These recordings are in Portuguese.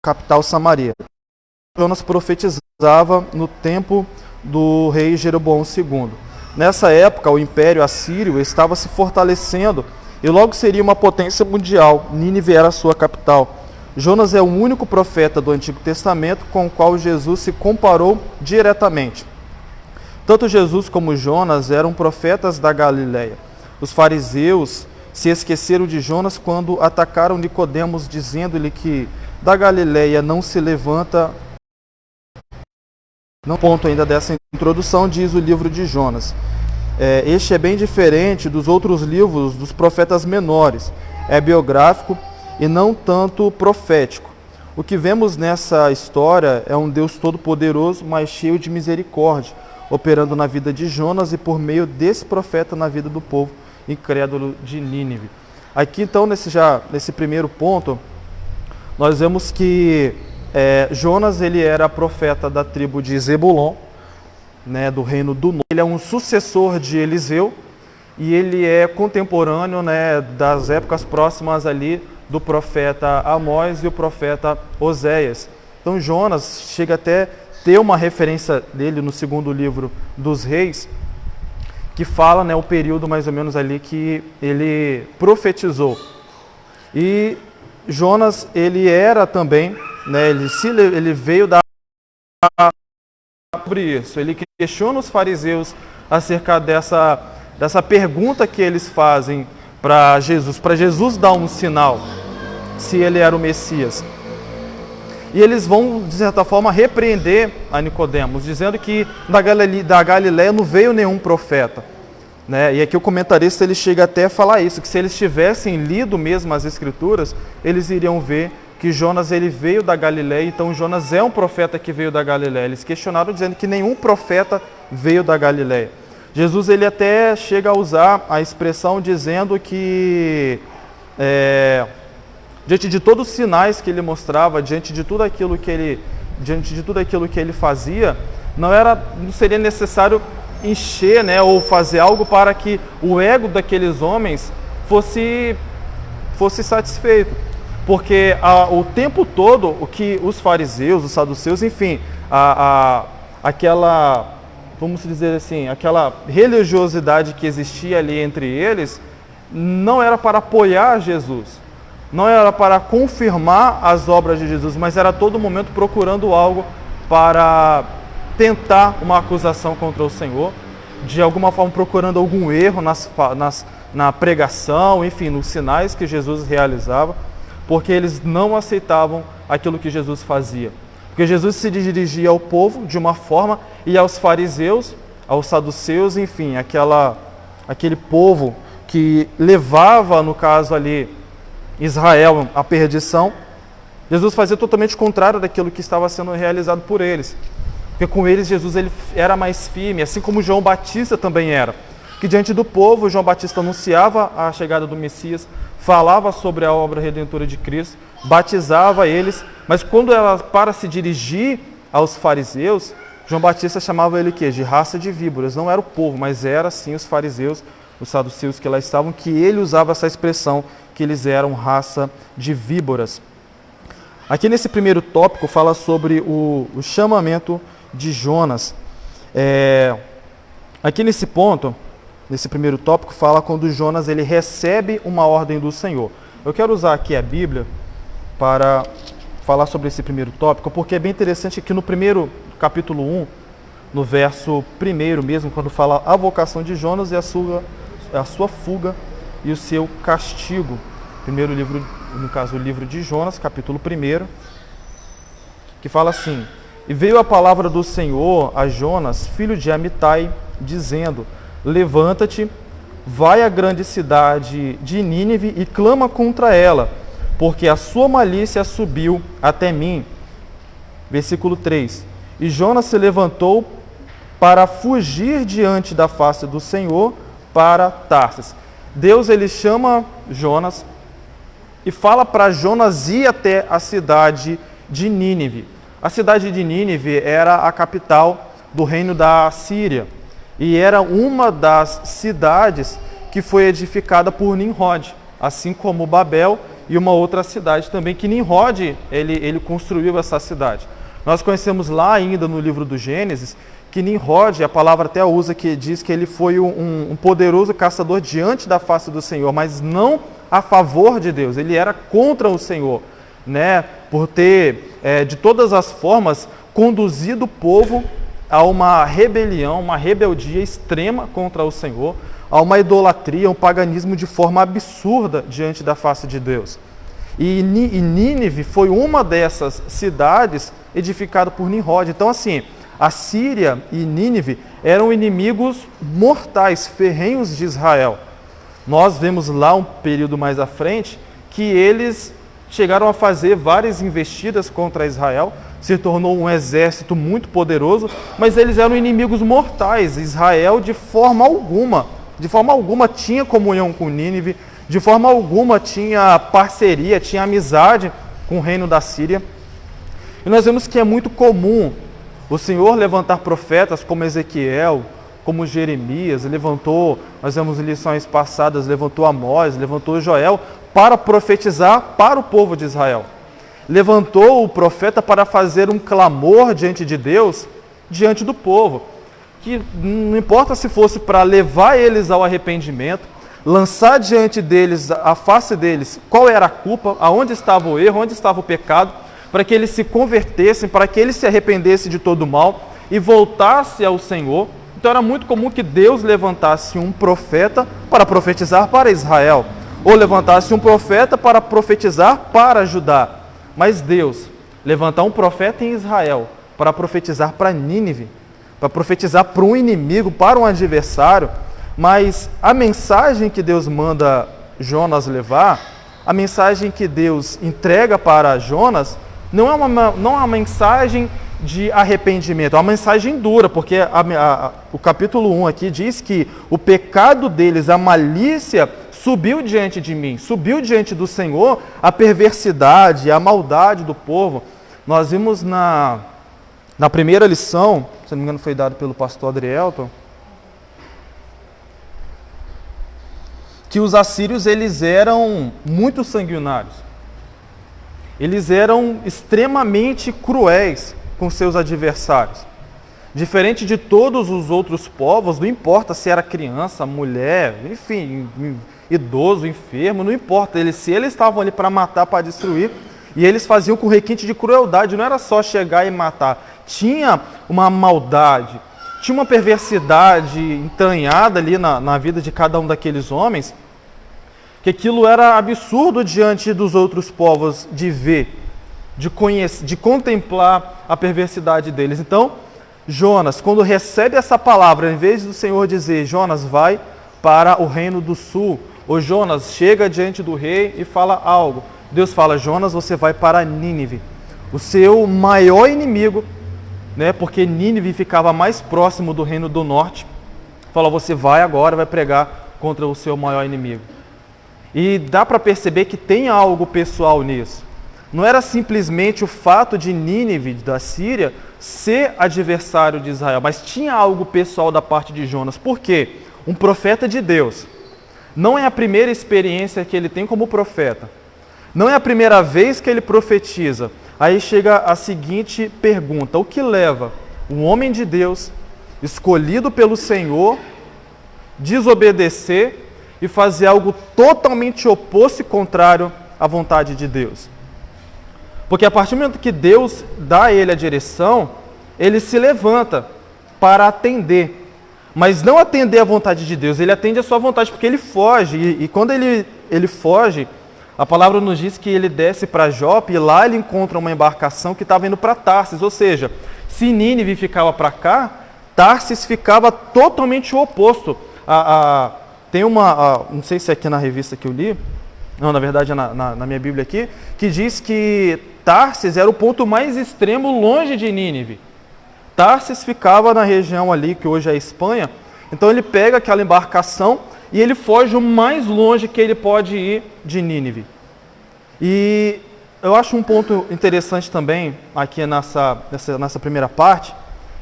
capital Samaria. Jonas profetizava no tempo do rei Jeroboão II. Nessa época, o Império Assírio estava se fortalecendo e logo seria uma potência mundial. Nínive era a sua capital. Jonas é o único profeta do Antigo Testamento com o qual Jesus se comparou diretamente. Tanto Jesus como Jonas eram profetas da Galileia. Os fariseus se esqueceram de Jonas quando atacaram Nicodemos, dizendo-lhe que da Galileia não se levanta. No ponto ainda dessa introdução, diz o livro de Jonas. Este é bem diferente dos outros livros dos profetas menores. É biográfico e não tanto profético. O que vemos nessa história é um Deus todo-poderoso, mas cheio de misericórdia, operando na vida de Jonas e por meio desse profeta na vida do povo incrédulo de Nínive. Aqui então, nesse primeiro ponto, nós vemos que Jonas ele era profeta da tribo de Zebulon, né, do reino do norte. Ele é um sucessor de Eliseu e ele é contemporâneo, né, das épocas próximas ali do profeta Amós e o profeta Oséias. Então Jonas chega até ter uma referência dele no segundo livro dos Reis, que fala, né, o período mais ou menos ali que ele profetizou. E Jonas, ele era também, né, ele veio da sobre isso. Ele questiona os fariseus acerca dessa pergunta que eles fazem para Jesus dar um sinal, se ele era o Messias. E eles vão, de certa forma, repreender a Nicodemos, dizendo que da Galileia não veio nenhum profeta. Né? E aqui o comentarista ele chega até a falar isso, que se eles tivessem lido mesmo as Escrituras, eles iriam ver que Jonas ele veio da Galileia, então Jonas é um profeta que veio da Galileia. Eles questionaram dizendo que nenhum profeta veio da Galileia. Jesus ele até chega a usar a expressão dizendo que diante de todos os sinais que ele mostrava, diante de tudo aquilo que ele fazia, não seria necessário encher, né, ou fazer algo para que o ego daqueles homens fosse satisfeito. Porque o tempo todo, o que os fariseus, os saduceus, enfim, aquela, vamos dizer assim, aquela religiosidade que existia ali entre eles, não era para apoiar Jesus, não era para confirmar as obras de Jesus, mas era a todo momento procurando algo para tentar uma acusação contra o Senhor, de alguma forma procurando algum erro na pregação, enfim, nos sinais que Jesus realizava, porque eles não aceitavam aquilo que Jesus fazia. Porque Jesus se dirigia ao povo de uma forma e aos fariseus, aos saduceus, enfim, aquele povo que levava, no caso ali, Israel à perdição, Jesus fazia totalmente o contrário daquilo que estava sendo realizado por eles. Porque com eles Jesus ele era mais firme, assim como João Batista também era. Que diante do povo, João Batista anunciava a chegada do Messias, falava sobre a obra redentora de Cristo, batizava eles, mas quando era para se dirigir aos fariseus, João Batista chamava ele de raça de víboras. Não era o povo, mas era sim os fariseus, os saduceus que lá estavam, que ele usava essa expressão, que eles eram raça de víboras. Aqui nesse primeiro tópico fala sobre o chamamento de Jonas. Aqui nesse ponto, nesse primeiro tópico, fala quando Jonas ele recebe uma ordem do Senhor. Eu quero usar aqui a Bíblia para falar sobre esse primeiro tópico, porque é bem interessante que no primeiro capítulo 1, no verso 1 mesmo, quando fala a vocação de Jonas e a sua fuga e o seu castigo. Primeiro livro, no caso o livro de Jonas, capítulo 1, que fala assim: E veio a palavra do Senhor a Jonas, filho de Amitai, dizendo: Levanta-te, vai à grande cidade de Nínive e clama contra ela, porque a sua malícia subiu até mim. Versículo 3. E Jonas se levantou para fugir diante da face do Senhor para Tarsis. Deus ele chama Jonas e fala para Jonas ir até a cidade de Nínive. A cidade de Nínive era a capital do reino da Síria e era uma das cidades que foi edificada por Nimrod, assim como Babel, e uma outra cidade também, que Nimrod, ele construiu essa cidade. Nós conhecemos lá ainda no livro do Gênesis, que Nimrod, a palavra até usa que diz que ele foi um poderoso caçador diante da face do Senhor, mas não a favor de Deus, ele era contra o Senhor, né? Por ter, de todas as formas, conduzido o povo a uma rebelião, uma rebeldia extrema contra o Senhor, a uma idolatria, um paganismo de forma absurda diante da face de Deus. E Nínive foi uma dessas cidades edificada por Nimrod. Então, assim, a Síria e Nínive eram inimigos mortais, ferrenhos de Israel. Nós vemos lá um período mais à frente que eles chegaram a fazer várias investidas contra Israel, se tornou um exército muito poderoso, mas eles eram inimigos mortais. Israel, de forma alguma tinha comunhão com Nínive, de forma alguma tinha parceria, tinha amizade com o reino da Síria. E nós vemos que é muito comum o Senhor levantar profetas como Ezequiel, como Jeremias, nós vemos em lições passadas, levantou Amós, levantou Joel, para profetizar para o povo de Israel. Levantou o profeta para fazer um clamor diante de Deus, diante do povo. Que não importa se fosse para levar eles ao arrependimento, lançar diante deles, a face deles, qual era a culpa, aonde estava o erro, onde estava o pecado, para que eles se convertessem, para que eles se arrependessem de todo o mal e voltassem ao Senhor. Então era muito comum que Deus levantasse um profeta para profetizar para Israel, ou levantasse um profeta para profetizar para Judá. Mas Deus levantar um profeta em Israel para profetizar para Nínive, para profetizar para um inimigo, para um adversário, mas a mensagem que Deus manda Jonas levar, a mensagem que Deus entrega para Jonas, não é uma mensagem de arrependimento, é uma mensagem dura, porque o capítulo 1 aqui diz que o pecado deles, a malícia, subiu diante de mim, subiu diante do Senhor a perversidade, a maldade do povo. Nós vimos na primeira lição, se não me engano foi dado pelo pastor Adrielton, que os assírios eles eram muito sanguinários. Eles eram extremamente cruéis com seus adversários. Diferente de todos os outros povos, não importa se era criança, mulher, enfim, idoso, enfermo, não importa. Se eles estavam ali para matar, para destruir, e eles faziam com requinte de crueldade, não era só chegar e matar. Tinha uma maldade, tinha uma perversidade entranhada ali na vida de cada um daqueles homens, que aquilo era absurdo diante dos outros povos de ver, de conhecer, de contemplar a perversidade deles. Então, Jonas, quando recebe essa palavra, em vez do Senhor dizer, Jonas, vai para o reino do sul, ou Jonas, chega diante do rei e fala algo, Deus fala, Jonas, você vai para Nínive, o seu maior inimigo, né, porque Nínive ficava mais próximo do reino do norte, fala, você vai agora, vai pregar contra o seu maior inimigo. E dá para perceber que tem algo pessoal nisso. Não era simplesmente o fato de Nínive, da Síria, ser adversário de Israel, mas tinha algo pessoal da parte de Jonas. Por quê? Um profeta de Deus. Não é a primeira experiência que ele tem como profeta. Não é a primeira vez que ele profetiza. Aí chega a seguinte pergunta: o que leva um homem de Deus, escolhido pelo Senhor, desobedecer e fazer algo totalmente oposto e contrário à vontade de Deus? Porque a partir do momento que Deus dá a ele a direção, ele se levanta para atender. Mas não atender a vontade de Deus, ele atende a sua vontade, porque ele foge. E quando ele foge, a palavra nos diz que ele desce para Jope e lá ele encontra uma embarcação que estava indo para Tarsis. Ou seja, se Nínive ficava para cá, Tarsis ficava totalmente o oposto. Tem não sei se é aqui na revista que eu li, não, na verdade é na minha Bíblia aqui, que diz que Tarsis era o ponto mais extremo longe de Nínive. Tarsis ficava na região ali, que hoje é a Espanha, então ele pega aquela embarcação e ele foge o mais longe que ele pode ir de Nínive. E eu acho um ponto interessante também, aqui nessa primeira parte,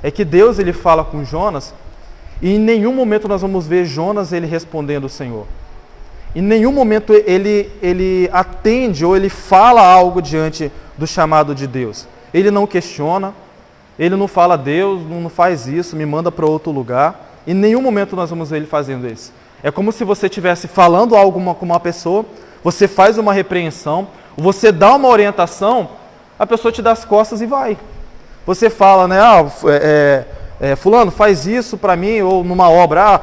é que Deus ele fala com Jonas, e em nenhum momento nós vamos ver Jonas ele respondendo ao Senhor. Em nenhum momento ele atende ou ele fala algo diante do chamado de Deus. Ele não questiona, ele não fala, Deus, não faz isso, me manda para outro lugar. Em nenhum momento nós vamos ver ele fazendo isso. É como se você estivesse falando algo com uma pessoa, você faz uma repreensão, você dá uma orientação, a pessoa te dá as costas e vai. Você fala, né, fulano, faz isso para mim, ou numa obra,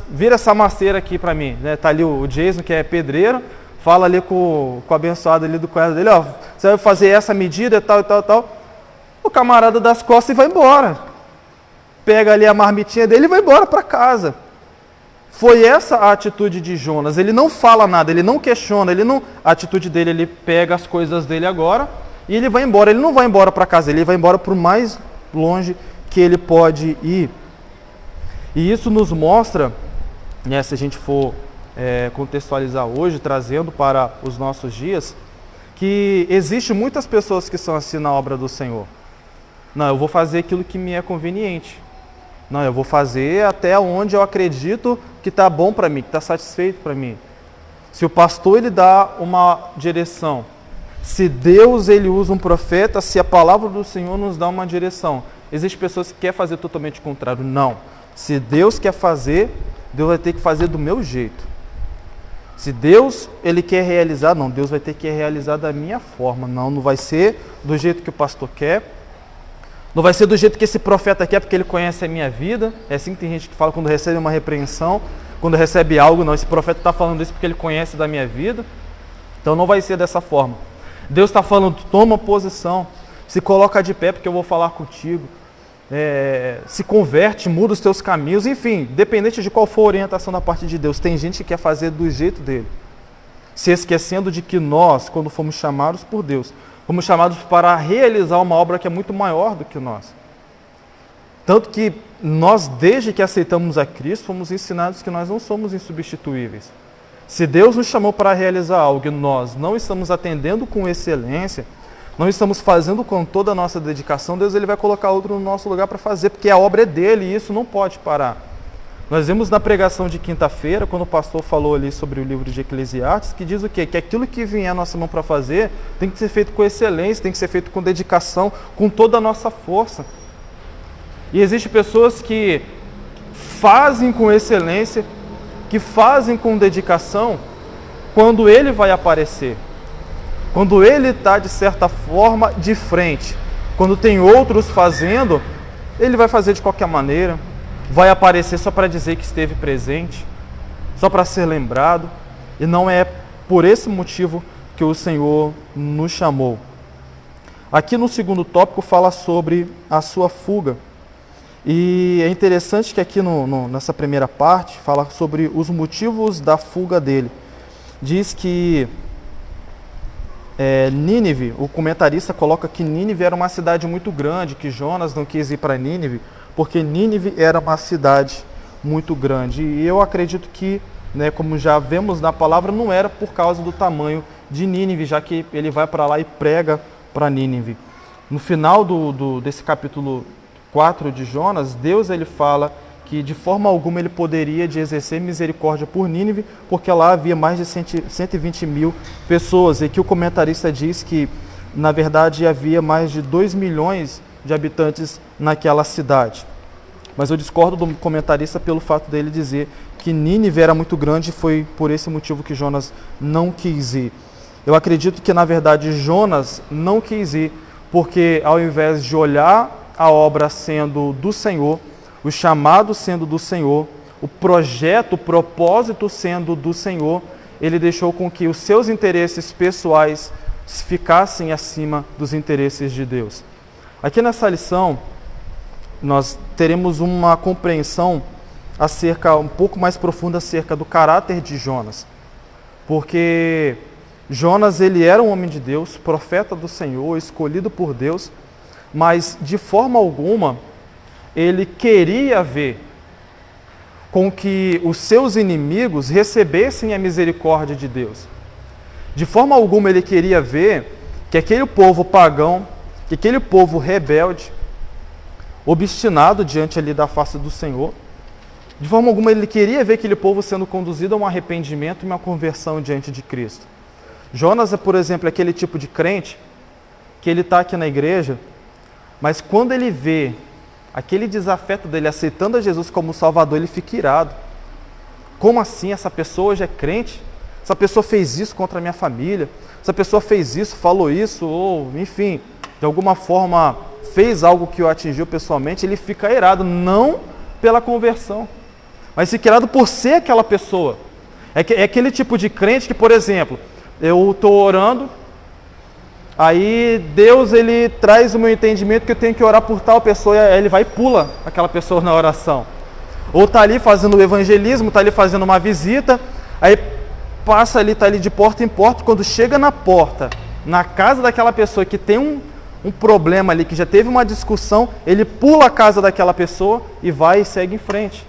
vira essa maceira aqui para mim. Né? Tá ali o Jason, que é pedreiro, fala ali com o abençoado ali do cunhado dele, ó, você vai fazer essa medida e tal, e tal, e tal. O camarada dá as costas e vai embora. Pega ali a marmitinha dele e vai embora para casa. Foi essa a atitude de Jonas. Ele não fala nada, ele não questiona, a atitude dele, ele pega as coisas dele agora e ele vai embora. Ele não vai embora para casa, ele vai embora para o mais longe que ele pode ir. E isso nos mostra, né, se a gente for contextualizar hoje, trazendo para os nossos dias, que existe muitas pessoas que são assim na obra do Senhor. Não, eu vou fazer aquilo que me é conveniente. Não, eu vou fazer até onde eu acredito que está bom para mim, que está satisfeito para mim. Se o pastor ele dá uma direção, se Deus ele usa um profeta, se a palavra do Senhor nos dá uma direção, existem pessoas que querem fazer totalmente o contrário. Não. Se Deus quer fazer, Deus vai ter que fazer do meu jeito. Se Deus ele quer realizar, não, Deus vai ter que realizar da minha forma. Não vai ser do jeito que o pastor quer. Não vai ser do jeito que esse profeta quer, porque ele conhece a minha vida. É assim que tem gente que fala quando recebe uma repreensão, quando recebe algo, não, esse profeta está falando isso porque ele conhece da minha vida. Então não vai ser dessa forma. Deus está falando, toma posição, se coloca de pé porque eu vou falar contigo. Se converte, muda os teus caminhos, enfim, dependente de qual for a orientação da parte de Deus. Tem gente que quer fazer do jeito dele, se esquecendo de que nós, quando fomos chamados por Deus, fomos chamados para realizar uma obra que é muito maior do que nós. Tanto que nós, desde que aceitamos a Cristo, fomos ensinados que nós não somos insubstituíveis. Se Deus nos chamou para realizar algo e nós não estamos atendendo com excelência, não estamos fazendo com toda a nossa dedicação, Deus ele vai colocar outro no nosso lugar para fazer, porque a obra é dele e isso não pode parar. Nós vimos na pregação de quinta-feira, quando o pastor falou ali sobre o livro de Eclesiastes, que diz o quê? Que aquilo que vier à nossa mão para fazer tem que ser feito com excelência, tem que ser feito com dedicação, com toda a nossa força. E existem pessoas que fazem com excelência, que fazem com dedicação, quando ele vai aparecer. Quando ele está, de certa forma, de frente. Quando tem outros fazendo, ele vai fazer de qualquer maneira. Vai aparecer só para dizer que esteve presente, só para ser lembrado. E não é por esse motivo que o Senhor nos chamou. Aqui no segundo tópico fala sobre a sua fuga. E é interessante que aqui nessa primeira parte fala sobre os motivos da fuga dele. Diz que Nínive, o comentarista coloca que Nínive era uma cidade muito grande, que Jonas não quis ir para Nínive, porque Nínive era uma cidade muito grande. E eu acredito que, né, como já vemos na palavra, não era por causa do tamanho de Nínive, já que ele vai para lá e prega para Nínive. No final desse capítulo 4 de Jonas, Deus ele fala que de forma alguma ele poderia exercer misericórdia por Nínive, porque lá havia mais de 120 mil pessoas, e que o comentarista diz que, na verdade, havia mais de 2 milhões de habitantes naquela cidade. Mas eu discordo do comentarista pelo fato dele dizer que Nínive era muito grande, e foi por esse motivo que Jonas não quis ir. Eu acredito que, na verdade, Jonas não quis ir, porque ao invés de olhar a obra sendo do Senhor, o chamado sendo do Senhor, o projeto, o propósito sendo do Senhor, ele deixou com que os seus interesses pessoais ficassem acima dos interesses de Deus. Aqui nessa lição, nós teremos uma compreensão um pouco mais profunda acerca do caráter de Jonas. Porque Jonas, ele era um homem de Deus, profeta do Senhor, escolhido por Deus, mas de forma alguma ele queria ver com que os seus inimigos recebessem a misericórdia de Deus. De forma alguma ele queria ver que aquele povo pagão, que aquele povo rebelde, obstinado diante ali da face do Senhor, De forma alguma ele queria ver aquele povo sendo conduzido a um arrependimento e uma conversão diante de Cristo. Jonas é, por exemplo, aquele tipo de crente que ele está aqui na igreja, mas quando ele vê aquele desafeto dele aceitando a Jesus como Salvador, ele fica irado. Como assim? Essa pessoa hoje é crente? Essa pessoa fez isso contra a minha família? Essa pessoa fez isso, falou isso, ou enfim, de alguma forma fez algo que o atingiu pessoalmente, ele fica irado, não pela conversão, mas fica irado por ser aquela pessoa. É aquele tipo de crente que, por exemplo, eu estou orando, aí Deus ele traz o meu entendimento que eu tenho que orar por tal pessoa, e ele vai e pula aquela pessoa na oração. Ou está ali fazendo o evangelismo, está ali fazendo uma visita, aí passa ali, está ali de porta em porta, quando chega na porta, na casa daquela pessoa que tem um problema ali, que já teve uma discussão, ele pula a casa daquela pessoa e vai e segue em frente.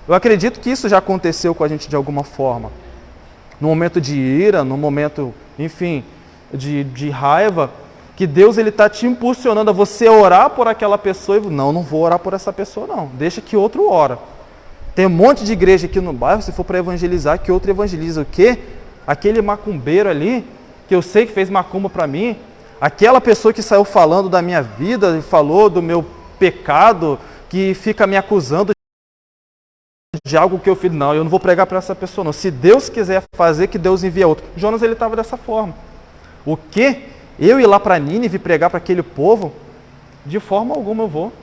Eu acredito que isso já aconteceu com a gente de alguma forma. No momento de ira, no momento, enfim, de raiva, que Deus ele está te impulsionando a você orar por aquela pessoa e não vou orar por essa pessoa não, deixa que outro ora. Tem um monte de igreja aqui no bairro, se for para evangelizar, que outro evangeliza. O quê? Aquele macumbeiro ali, que eu sei que fez macumba para mim, aquela pessoa que saiu falando da minha vida, falou do meu pecado, que fica me acusando de algo que eu fiz. Não, eu não vou pregar para essa pessoa não. Se Deus quiser fazer, que Deus envia outro. Jonas ele estava dessa forma. O quê? Eu ir lá para Nínive pregar para aquele povo? De forma alguma eu vou.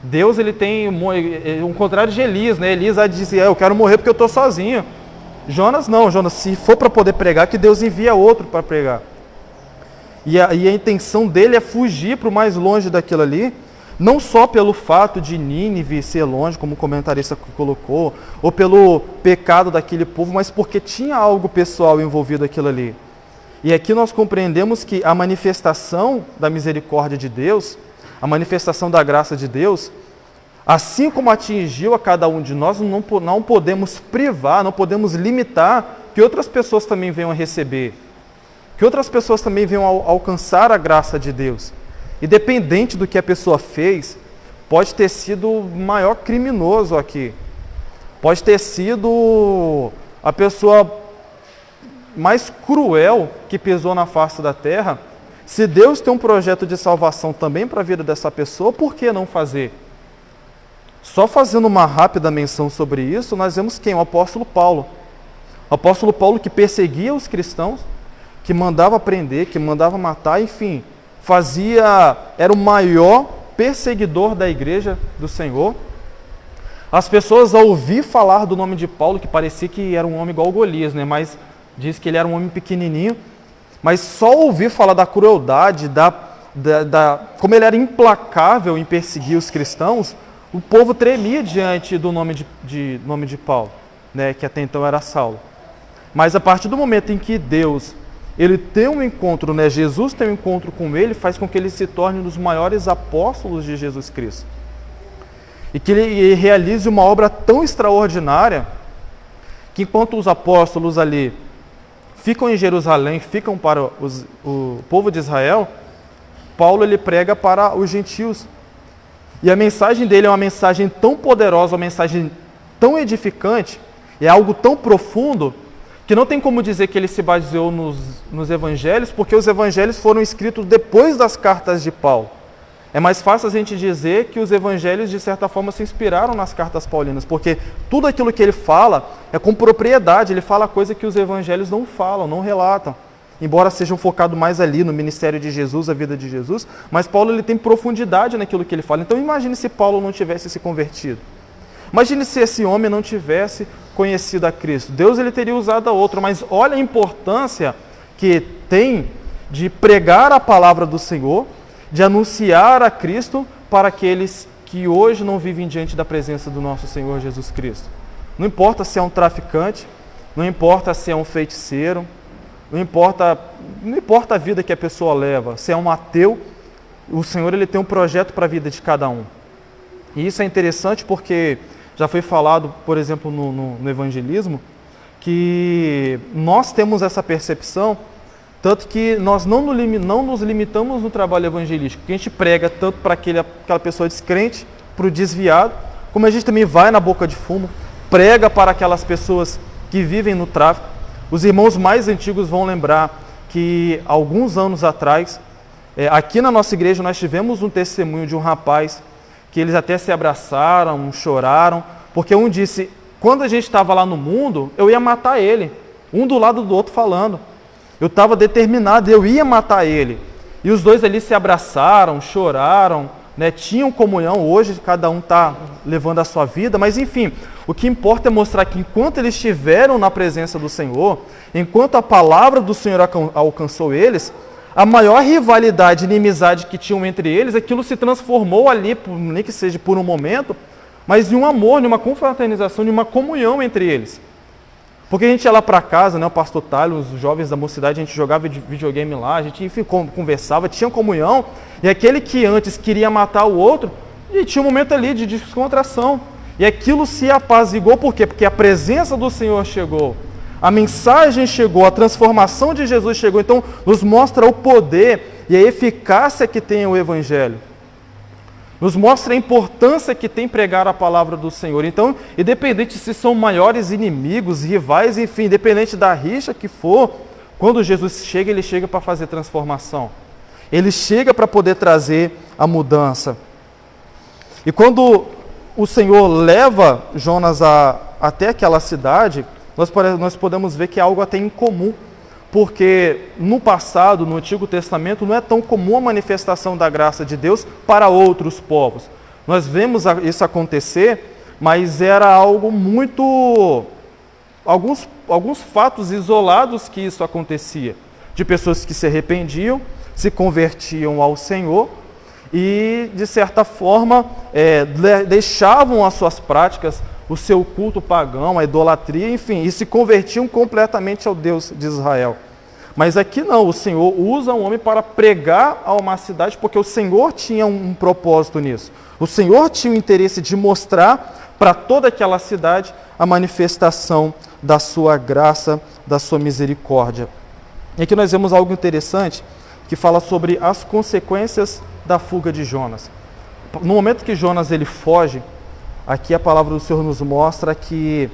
Deus ele tem um contrário de Elias, né? Elias dizia, eu quero morrer porque eu estou sozinho. Jonas não, Jonas, se for para poder pregar, que Deus envia outro para pregar. E a intenção dele é fugir para o mais longe daquilo ali, não só pelo fato de Nínive ser longe, como o comentarista colocou, ou pelo pecado daquele povo, mas porque tinha algo pessoal envolvido aquilo ali. E aqui nós compreendemos que a manifestação da misericórdia de Deus, a manifestação da graça de Deus, assim como atingiu a cada um de nós, não podemos privar, não podemos limitar que outras pessoas também venham a receber, que outras pessoas também venham a alcançar a graça de Deus. Independente do que a pessoa fez, pode ter sido o maior criminoso aqui, pode ter sido a pessoa mais cruel que pisou na face da terra. Se Deus tem um projeto de salvação também para a vida dessa pessoa, por que não fazer? Só fazendo uma rápida menção sobre isso, nós vemos quem? O apóstolo Paulo. O apóstolo Paulo que perseguia os cristãos, que mandava prender, que mandava matar, enfim, era o maior perseguidor da igreja do Senhor. As pessoas ao ouvir falar do nome de Paulo, que parecia que era um homem igual Golias, né? Mas diz que ele era um homem pequenininho, mas só ouvir falar da crueldade, como ele era implacável em perseguir os cristãos, o povo tremia diante do nome de Paulo, né, que até então era Saulo. Mas a partir do momento em que Deus ele tem um encontro, né, Jesus tem um encontro com ele, faz com que ele se torne um dos maiores apóstolos de Jesus Cristo. E que ele realize uma obra tão extraordinária, que enquanto os apóstolos ali ficam em Jerusalém, ficam para o povo de Israel, Paulo ele prega para os gentios. E a mensagem dele é uma mensagem tão poderosa, uma mensagem tão edificante, é algo tão profundo, que não tem como dizer que ele se baseou nos evangelhos, porque os evangelhos foram escritos depois das cartas de Paulo. É mais fácil a gente dizer que os evangelhos, de certa forma, se inspiraram nas cartas paulinas, porque tudo aquilo que ele fala é com propriedade, ele fala coisa que os evangelhos não falam, não relatam. Embora sejam focados mais ali no ministério de Jesus, a vida de Jesus, mas Paulo ele tem profundidade naquilo que ele fala. Então imagine se Paulo não tivesse se convertido. Imagine se esse homem não tivesse conhecido a Cristo. Deus ele teria usado a outro, mas olha a importância que tem de pregar a palavra do Senhor, de anunciar a Cristo para aqueles que hoje não vivem diante da presença do nosso Senhor Jesus Cristo. Não importa se é um traficante, não importa se é um feiticeiro, não importa a vida que a pessoa leva, se é um ateu, o Senhor ele tem um projeto para a vida de cada um. E isso é interessante porque já foi falado, por exemplo, no evangelismo, que nós temos essa percepção, tanto que nós não nos limitamos no trabalho evangelístico, que a gente prega tanto para aquela pessoa descrente, para o desviado, como a gente também vai na boca de fumo, prega para aquelas pessoas que vivem no tráfico. Os irmãos mais antigos vão lembrar que alguns anos atrás, aqui na nossa igreja, nós tivemos um testemunho de um rapaz que eles até se abraçaram, choraram, porque um disse, quando a gente estava lá no mundo, eu ia matar ele, um do lado do outro falando. Eu estava determinado, eu ia matar ele. E os dois ali se abraçaram, choraram, né, tinham comunhão. Hoje cada um está levando a sua vida, mas enfim, o que importa é mostrar que enquanto eles estiveram na presença do Senhor, enquanto a palavra do Senhor alcançou eles, a maior rivalidade e inimizade que tinham entre eles, aquilo se transformou ali, nem que seja por um momento, mas em um amor, em uma confraternização, em uma comunhão entre eles. Porque a gente ia lá para casa, né, o pastor Talho, os jovens da mocidade, a gente jogava videogame lá, a gente enfim, conversava, tinha comunhão, e aquele que antes queria matar o outro, e tinha um momento ali de descontração. E aquilo se apaziguou, por quê? Porque a presença do Senhor chegou, a mensagem chegou, a transformação de Jesus chegou, então nos mostra o poder e a eficácia que tem o Evangelho. Nos mostra a importância que tem pregar a palavra do Senhor. Então, independente se são maiores inimigos, rivais, enfim, independente da rixa que for, quando Jesus chega, ele chega para fazer transformação. Ele chega para poder trazer a mudança. E quando o Senhor leva Jonas até aquela cidade, nós podemos ver que é algo até incomum, porque no passado, no Antigo Testamento, não é tão comum a manifestação da graça de Deus para outros povos. Nós vemos isso acontecer, mas era algo muito... Alguns fatos isolados que isso acontecia, de pessoas que se arrependiam, se convertiam ao Senhor e, de certa forma, deixavam as suas práticas, o seu culto pagão, a idolatria, enfim, e se convertiam completamente ao Deus de Israel. Mas aqui não, o Senhor usa um homem para pregar a uma cidade, porque o Senhor tinha um propósito nisso. O Senhor tinha o interesse de mostrar para toda aquela cidade a manifestação da sua graça, da sua misericórdia. E aqui nós vemos algo interessante, que fala sobre as consequências da fuga de Jonas. No momento que Jonas ele foge, aqui a palavra do Senhor nos mostra que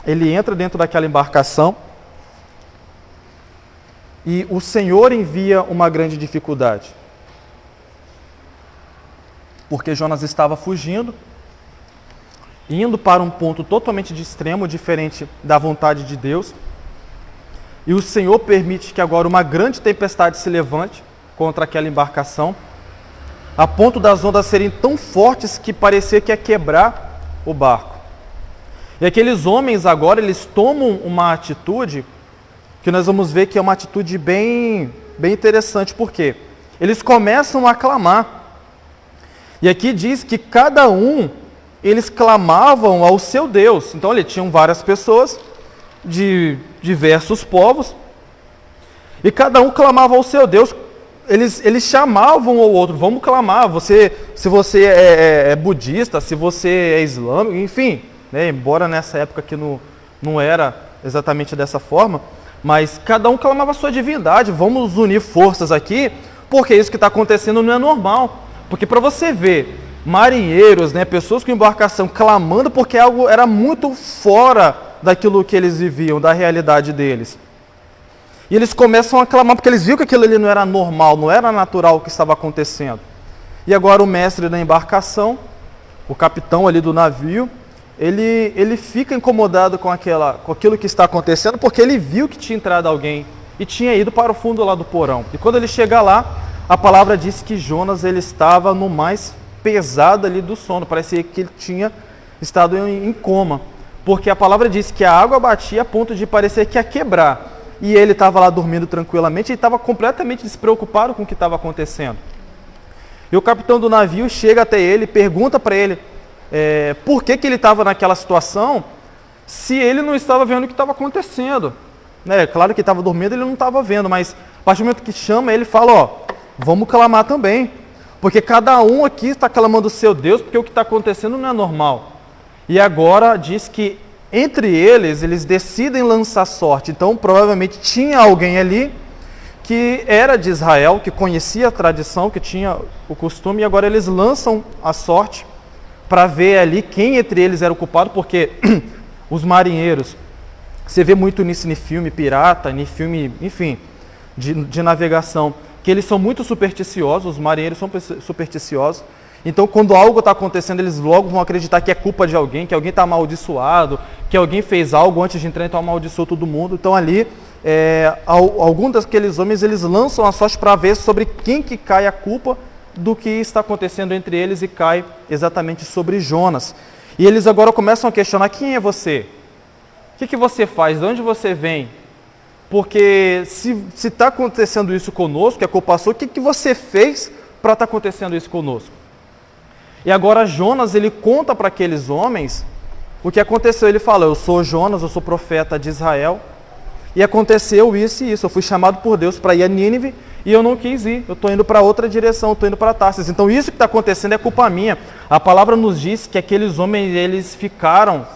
ele entra dentro daquela embarcação e o Senhor envia uma grande dificuldade. Porque Jonas estava fugindo, indo para um ponto totalmente de extremo, diferente da vontade de Deus. E o Senhor permite que agora uma grande tempestade se levante contra aquela embarcação, a ponto das ondas serem tão fortes que parecia que ia quebrar o barco. E aqueles homens agora, eles tomam uma atitude que nós vamos ver que é uma atitude bem interessante. Por quê? Eles começam a clamar. E aqui diz que cada um, eles clamavam ao seu Deus. Então, ali tinham várias pessoas de diversos povos, e cada um clamava ao seu Deus. Eles chamavam o outro, vamos clamar, se você é budista, se você é islâmico, enfim, né, embora nessa época que não era exatamente dessa forma, mas cada um clamava a sua divindade, vamos unir forças aqui, porque isso que está acontecendo não é normal. Porque para você ver marinheiros, né, pessoas com embarcação clamando, porque algo era muito fora daquilo que eles viviam, da realidade deles. E eles começam a clamar, porque eles viram que aquilo ali não era normal, não era natural o que estava acontecendo. E agora o mestre da embarcação, o capitão ali do navio, ele fica incomodado com aquilo que está acontecendo, porque ele viu que tinha entrado alguém e tinha ido para o fundo lá do porão. E quando ele chega lá, a palavra diz que Jonas ele estava no mais pesado ali do sono, parecia que ele tinha estado em coma, porque a palavra diz que a água batia a ponto de parecer que ia quebrar. E ele estava lá dormindo tranquilamente e estava completamente despreocupado com o que estava acontecendo. E o capitão do navio chega até ele, pergunta para ele por que ele estava naquela situação, se ele não estava vendo o que estava acontecendo. Né? Claro que estava dormindo, ele não estava vendo, mas a partir do momento que chama, ele fala, vamos clamar também, porque cada um aqui está clamando o seu Deus, porque o que está acontecendo não é normal. E agora diz que entre eles decidem lançar sorte. Então, provavelmente tinha alguém ali que era de Israel, que conhecia a tradição, que tinha o costume, e agora eles lançam a sorte para ver ali quem entre eles era o culpado, porque os marinheiros, você vê muito nisso em filme pirata, em filme, enfim, de navegação, que eles são muito supersticiosos, os marinheiros são supersticiosos. Então, quando algo está acontecendo, eles logo vão acreditar que é culpa de alguém, que alguém está amaldiçoado, que alguém fez algo antes de entrar, então amaldiçoou todo mundo. Então, ali, alguns daqueles homens, eles lançam a sorte para ver sobre quem que cai a culpa do que está acontecendo entre eles, e cai exatamente sobre Jonas. E eles agora começam a questionar: quem é você? O que você faz? De onde você vem? Porque se está acontecendo isso conosco, que a culpa sua, o que você fez para estar acontecendo isso conosco? E agora Jonas, ele conta para aqueles homens o que aconteceu. Ele fala: eu sou Jonas, eu sou profeta de Israel, e aconteceu isso e isso. Eu fui chamado por Deus para ir a Nínive e eu não quis ir. Eu estou indo para outra direção, estou indo para Tarsis. Então isso que está acontecendo é culpa minha. A palavra nos diz que aqueles homens, eles ficaram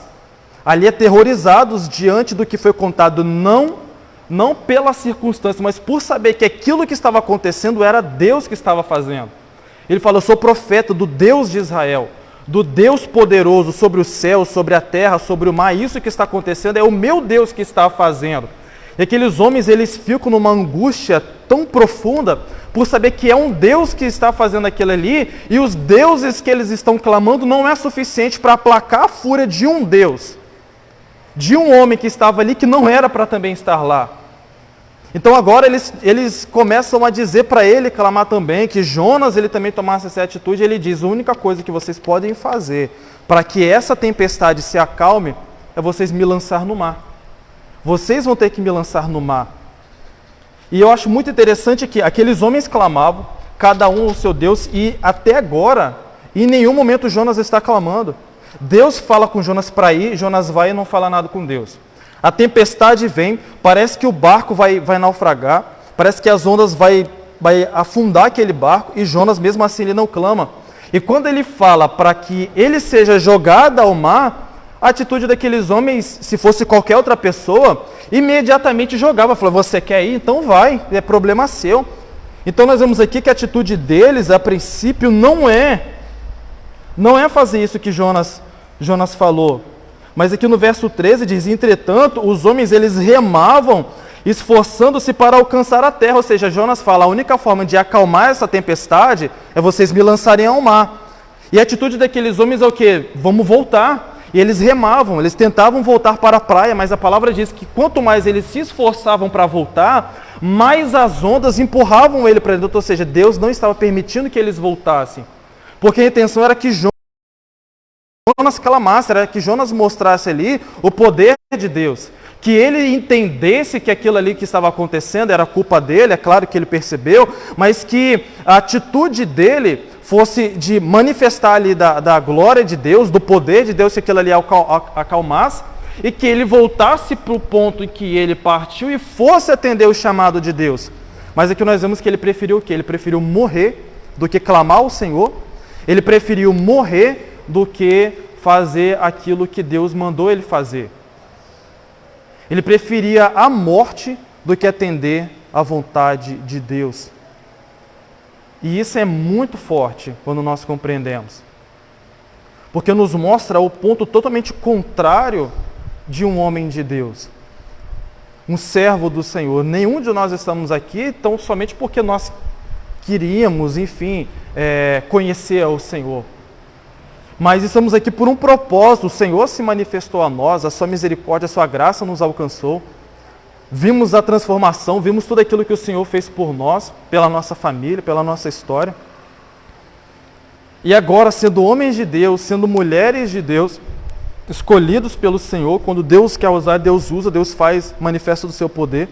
ali aterrorizados diante do que foi contado, não pela circunstância, mas por saber que aquilo que estava acontecendo era Deus que estava fazendo. Ele fala: eu sou profeta do Deus de Israel, do Deus poderoso sobre o céu, sobre a terra, sobre o mar. Isso que está acontecendo é o meu Deus que está fazendo. E aqueles homens, eles ficam numa angústia tão profunda por saber que é um Deus que está fazendo aquilo ali, e os deuses que eles estão clamando não é suficiente para aplacar a fúria de um Deus, de um homem que estava ali, que não era para também estar lá. Então agora eles começam a dizer para ele, clamar também, que Jonas, ele também tomasse essa atitude. Ele diz: a única coisa que vocês podem fazer para que essa tempestade se acalme é vocês me lançar no mar. Vocês vão ter que me lançar no mar. E eu acho muito interessante que aqueles homens clamavam, cada um ao seu Deus, e até agora, em nenhum momento Jonas está clamando. Deus fala com Jonas para ir, Jonas vai e não fala nada com Deus. A tempestade vem, parece que o barco vai naufragar, parece que as ondas vai afundar aquele barco, e Jonas mesmo assim ele não clama. E quando ele fala para que ele seja jogado ao mar, a atitude daqueles homens, se fosse qualquer outra pessoa, imediatamente jogava, falava: você quer ir? Então vai, é problema seu. Então nós vemos aqui que a atitude deles, a princípio, não é fazer isso que Jonas falou. Mas aqui no verso 13 diz: entretanto, os homens, eles remavam, esforçando-se para alcançar a terra. Ou seja, Jonas fala: a única forma de acalmar essa tempestade é vocês me lançarem ao mar. E a atitude daqueles homens é o quê? Vamos voltar. E eles remavam, eles tentavam voltar para a praia, mas a palavra diz que quanto mais eles se esforçavam para voltar, mais as ondas empurravam ele para dentro. Ou seja, Deus não estava permitindo que eles voltassem, porque a intenção era que Jonas clamasse, era que Jonas mostrasse ali o poder de Deus, que ele entendesse que aquilo ali que estava acontecendo era culpa dele. É claro que ele percebeu, mas que a atitude dele fosse de manifestar ali da glória de Deus, do poder de Deus, que aquilo ali acalmasse, e que ele voltasse para o ponto em que ele partiu e fosse atender o chamado de Deus. Mas aqui nós vemos que ele preferiu o quê? Ele preferiu morrer do que clamar ao Senhor. Ele preferiu morrer do que fazer aquilo que Deus mandou ele fazer. Ele preferia a morte do que atender à vontade de Deus. E isso é muito forte quando nós compreendemos, porque nos mostra o ponto totalmente contrário de um homem de Deus, um servo do Senhor. Nenhum de nós estamos aqui tão somente porque nós queríamos, enfim, conhecer o Senhor. Mas estamos aqui por um propósito. O Senhor se manifestou a nós, a sua misericórdia, a sua graça nos alcançou. Vimos a transformação, vimos tudo aquilo que o Senhor fez por nós, pela nossa família, pela nossa história. E agora, sendo homens de Deus, sendo mulheres de Deus, escolhidos pelo Senhor, quando Deus quer usar, Deus usa, Deus faz manifesto do seu poder.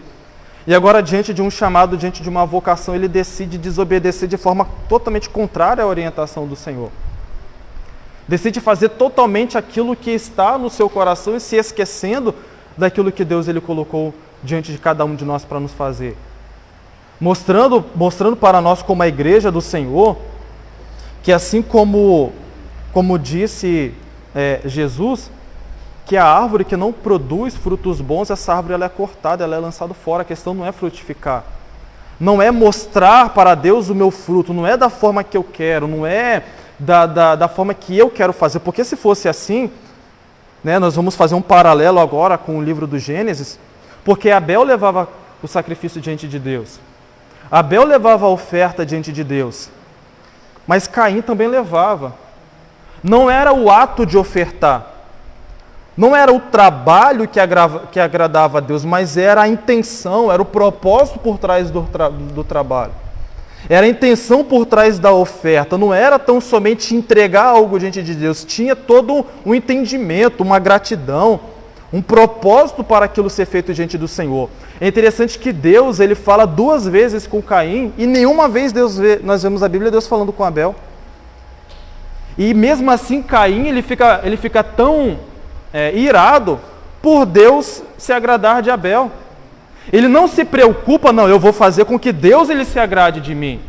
E agora, diante de um chamado, diante de uma vocação, ele decide desobedecer de forma totalmente contrária à orientação do Senhor. Decide fazer totalmente aquilo que está no seu coração e se esquecendo daquilo que Deus ele colocou diante de cada um de nós para nos fazer. Mostrando para nós, como a igreja do Senhor, que assim como disse Jesus, que a árvore que não produz frutos bons, essa árvore ela é cortada, ela é lançada fora. A questão não é frutificar. Não é mostrar para Deus o meu fruto, não é da forma que eu quero, não é da forma que eu quero fazer. Porque se fosse assim, né, nós vamos fazer um paralelo agora com o livro do Gênesis, porque Abel levava o sacrifício diante de Deus. Abel levava a oferta diante de Deus. Mas Caim também levava. Não era o ato de ofertar. Não era o trabalho que agradava a Deus, mas era a intenção, era o propósito por trás do trabalho. Era a intenção por trás da oferta. Não era tão somente entregar algo diante de Deus. Tinha todo um entendimento, uma gratidão, um propósito para aquilo ser feito diante do Senhor. É interessante que Deus, ele fala 2 vezes com Caim e nenhuma vez nós vemos a Bíblia Deus falando com Abel. E mesmo assim Caim, ele fica tão irado por Deus se agradar de Abel. Ele não se preocupa, não, eu vou fazer com que Deus ele se agrade de mim.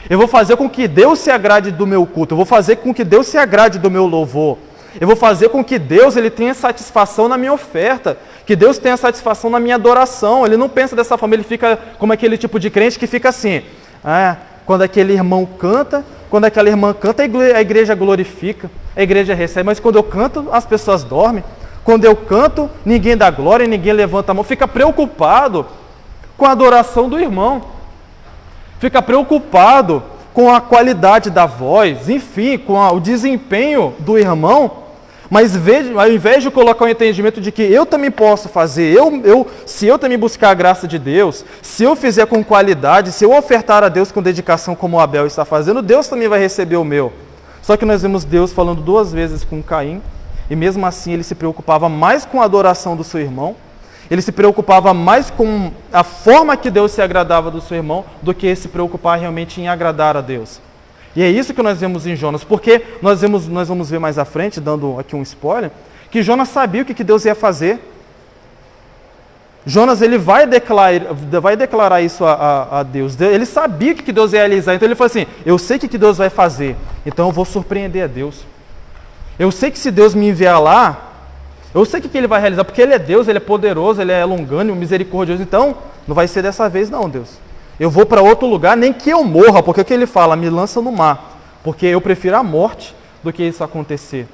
Eu vou fazer com que Deus se agrade do meu culto. Eu vou fazer com que Deus se agrade do meu louvor. Eu vou fazer com que Deus ele tenha satisfação na minha oferta, que Deus tenha satisfação na minha adoração. Ele não pensa dessa forma, ele fica como aquele tipo de crente que fica assim, quando aquele irmão canta, quando aquela irmã canta, a igreja glorifica, a igreja recebe, mas quando eu canto, as pessoas dormem. Quando eu canto, ninguém dá glória, ninguém levanta a mão, fica preocupado com a adoração do irmão, fica preocupado com a qualidade da voz, enfim, com o desempenho do irmão, mas ao invés de colocar o entendimento de que eu também posso fazer, se eu também buscar a graça de Deus, se eu fizer com qualidade, se eu ofertar a Deus com dedicação como Abel está fazendo, Deus também vai receber o meu. Só que nós vemos Deus falando 2 vezes com Caim, e mesmo assim ele se preocupava mais com a adoração do seu irmão, ele se preocupava mais com a forma que Deus se agradava do seu irmão, do que se preocupar realmente em agradar a Deus. E é isso que nós vemos em Jonas, porque nós vamos ver mais à frente, dando aqui um spoiler, que Jonas sabia o que Deus ia fazer. Jonas ele vai declarar isso a Deus, ele sabia o que Deus ia realizar, então ele falou assim, eu sei o que Deus vai fazer, então eu vou surpreender a Deus. Eu sei que se Deus me enviar lá, eu sei o que Ele vai realizar, porque Ele é Deus, Ele é poderoso, Ele é longânimo, misericordioso, então não vai ser dessa vez não, Deus. Eu vou para outro lugar, nem que eu morra, porque o que Ele fala? Me lança no mar, porque eu prefiro a morte do que isso acontecer.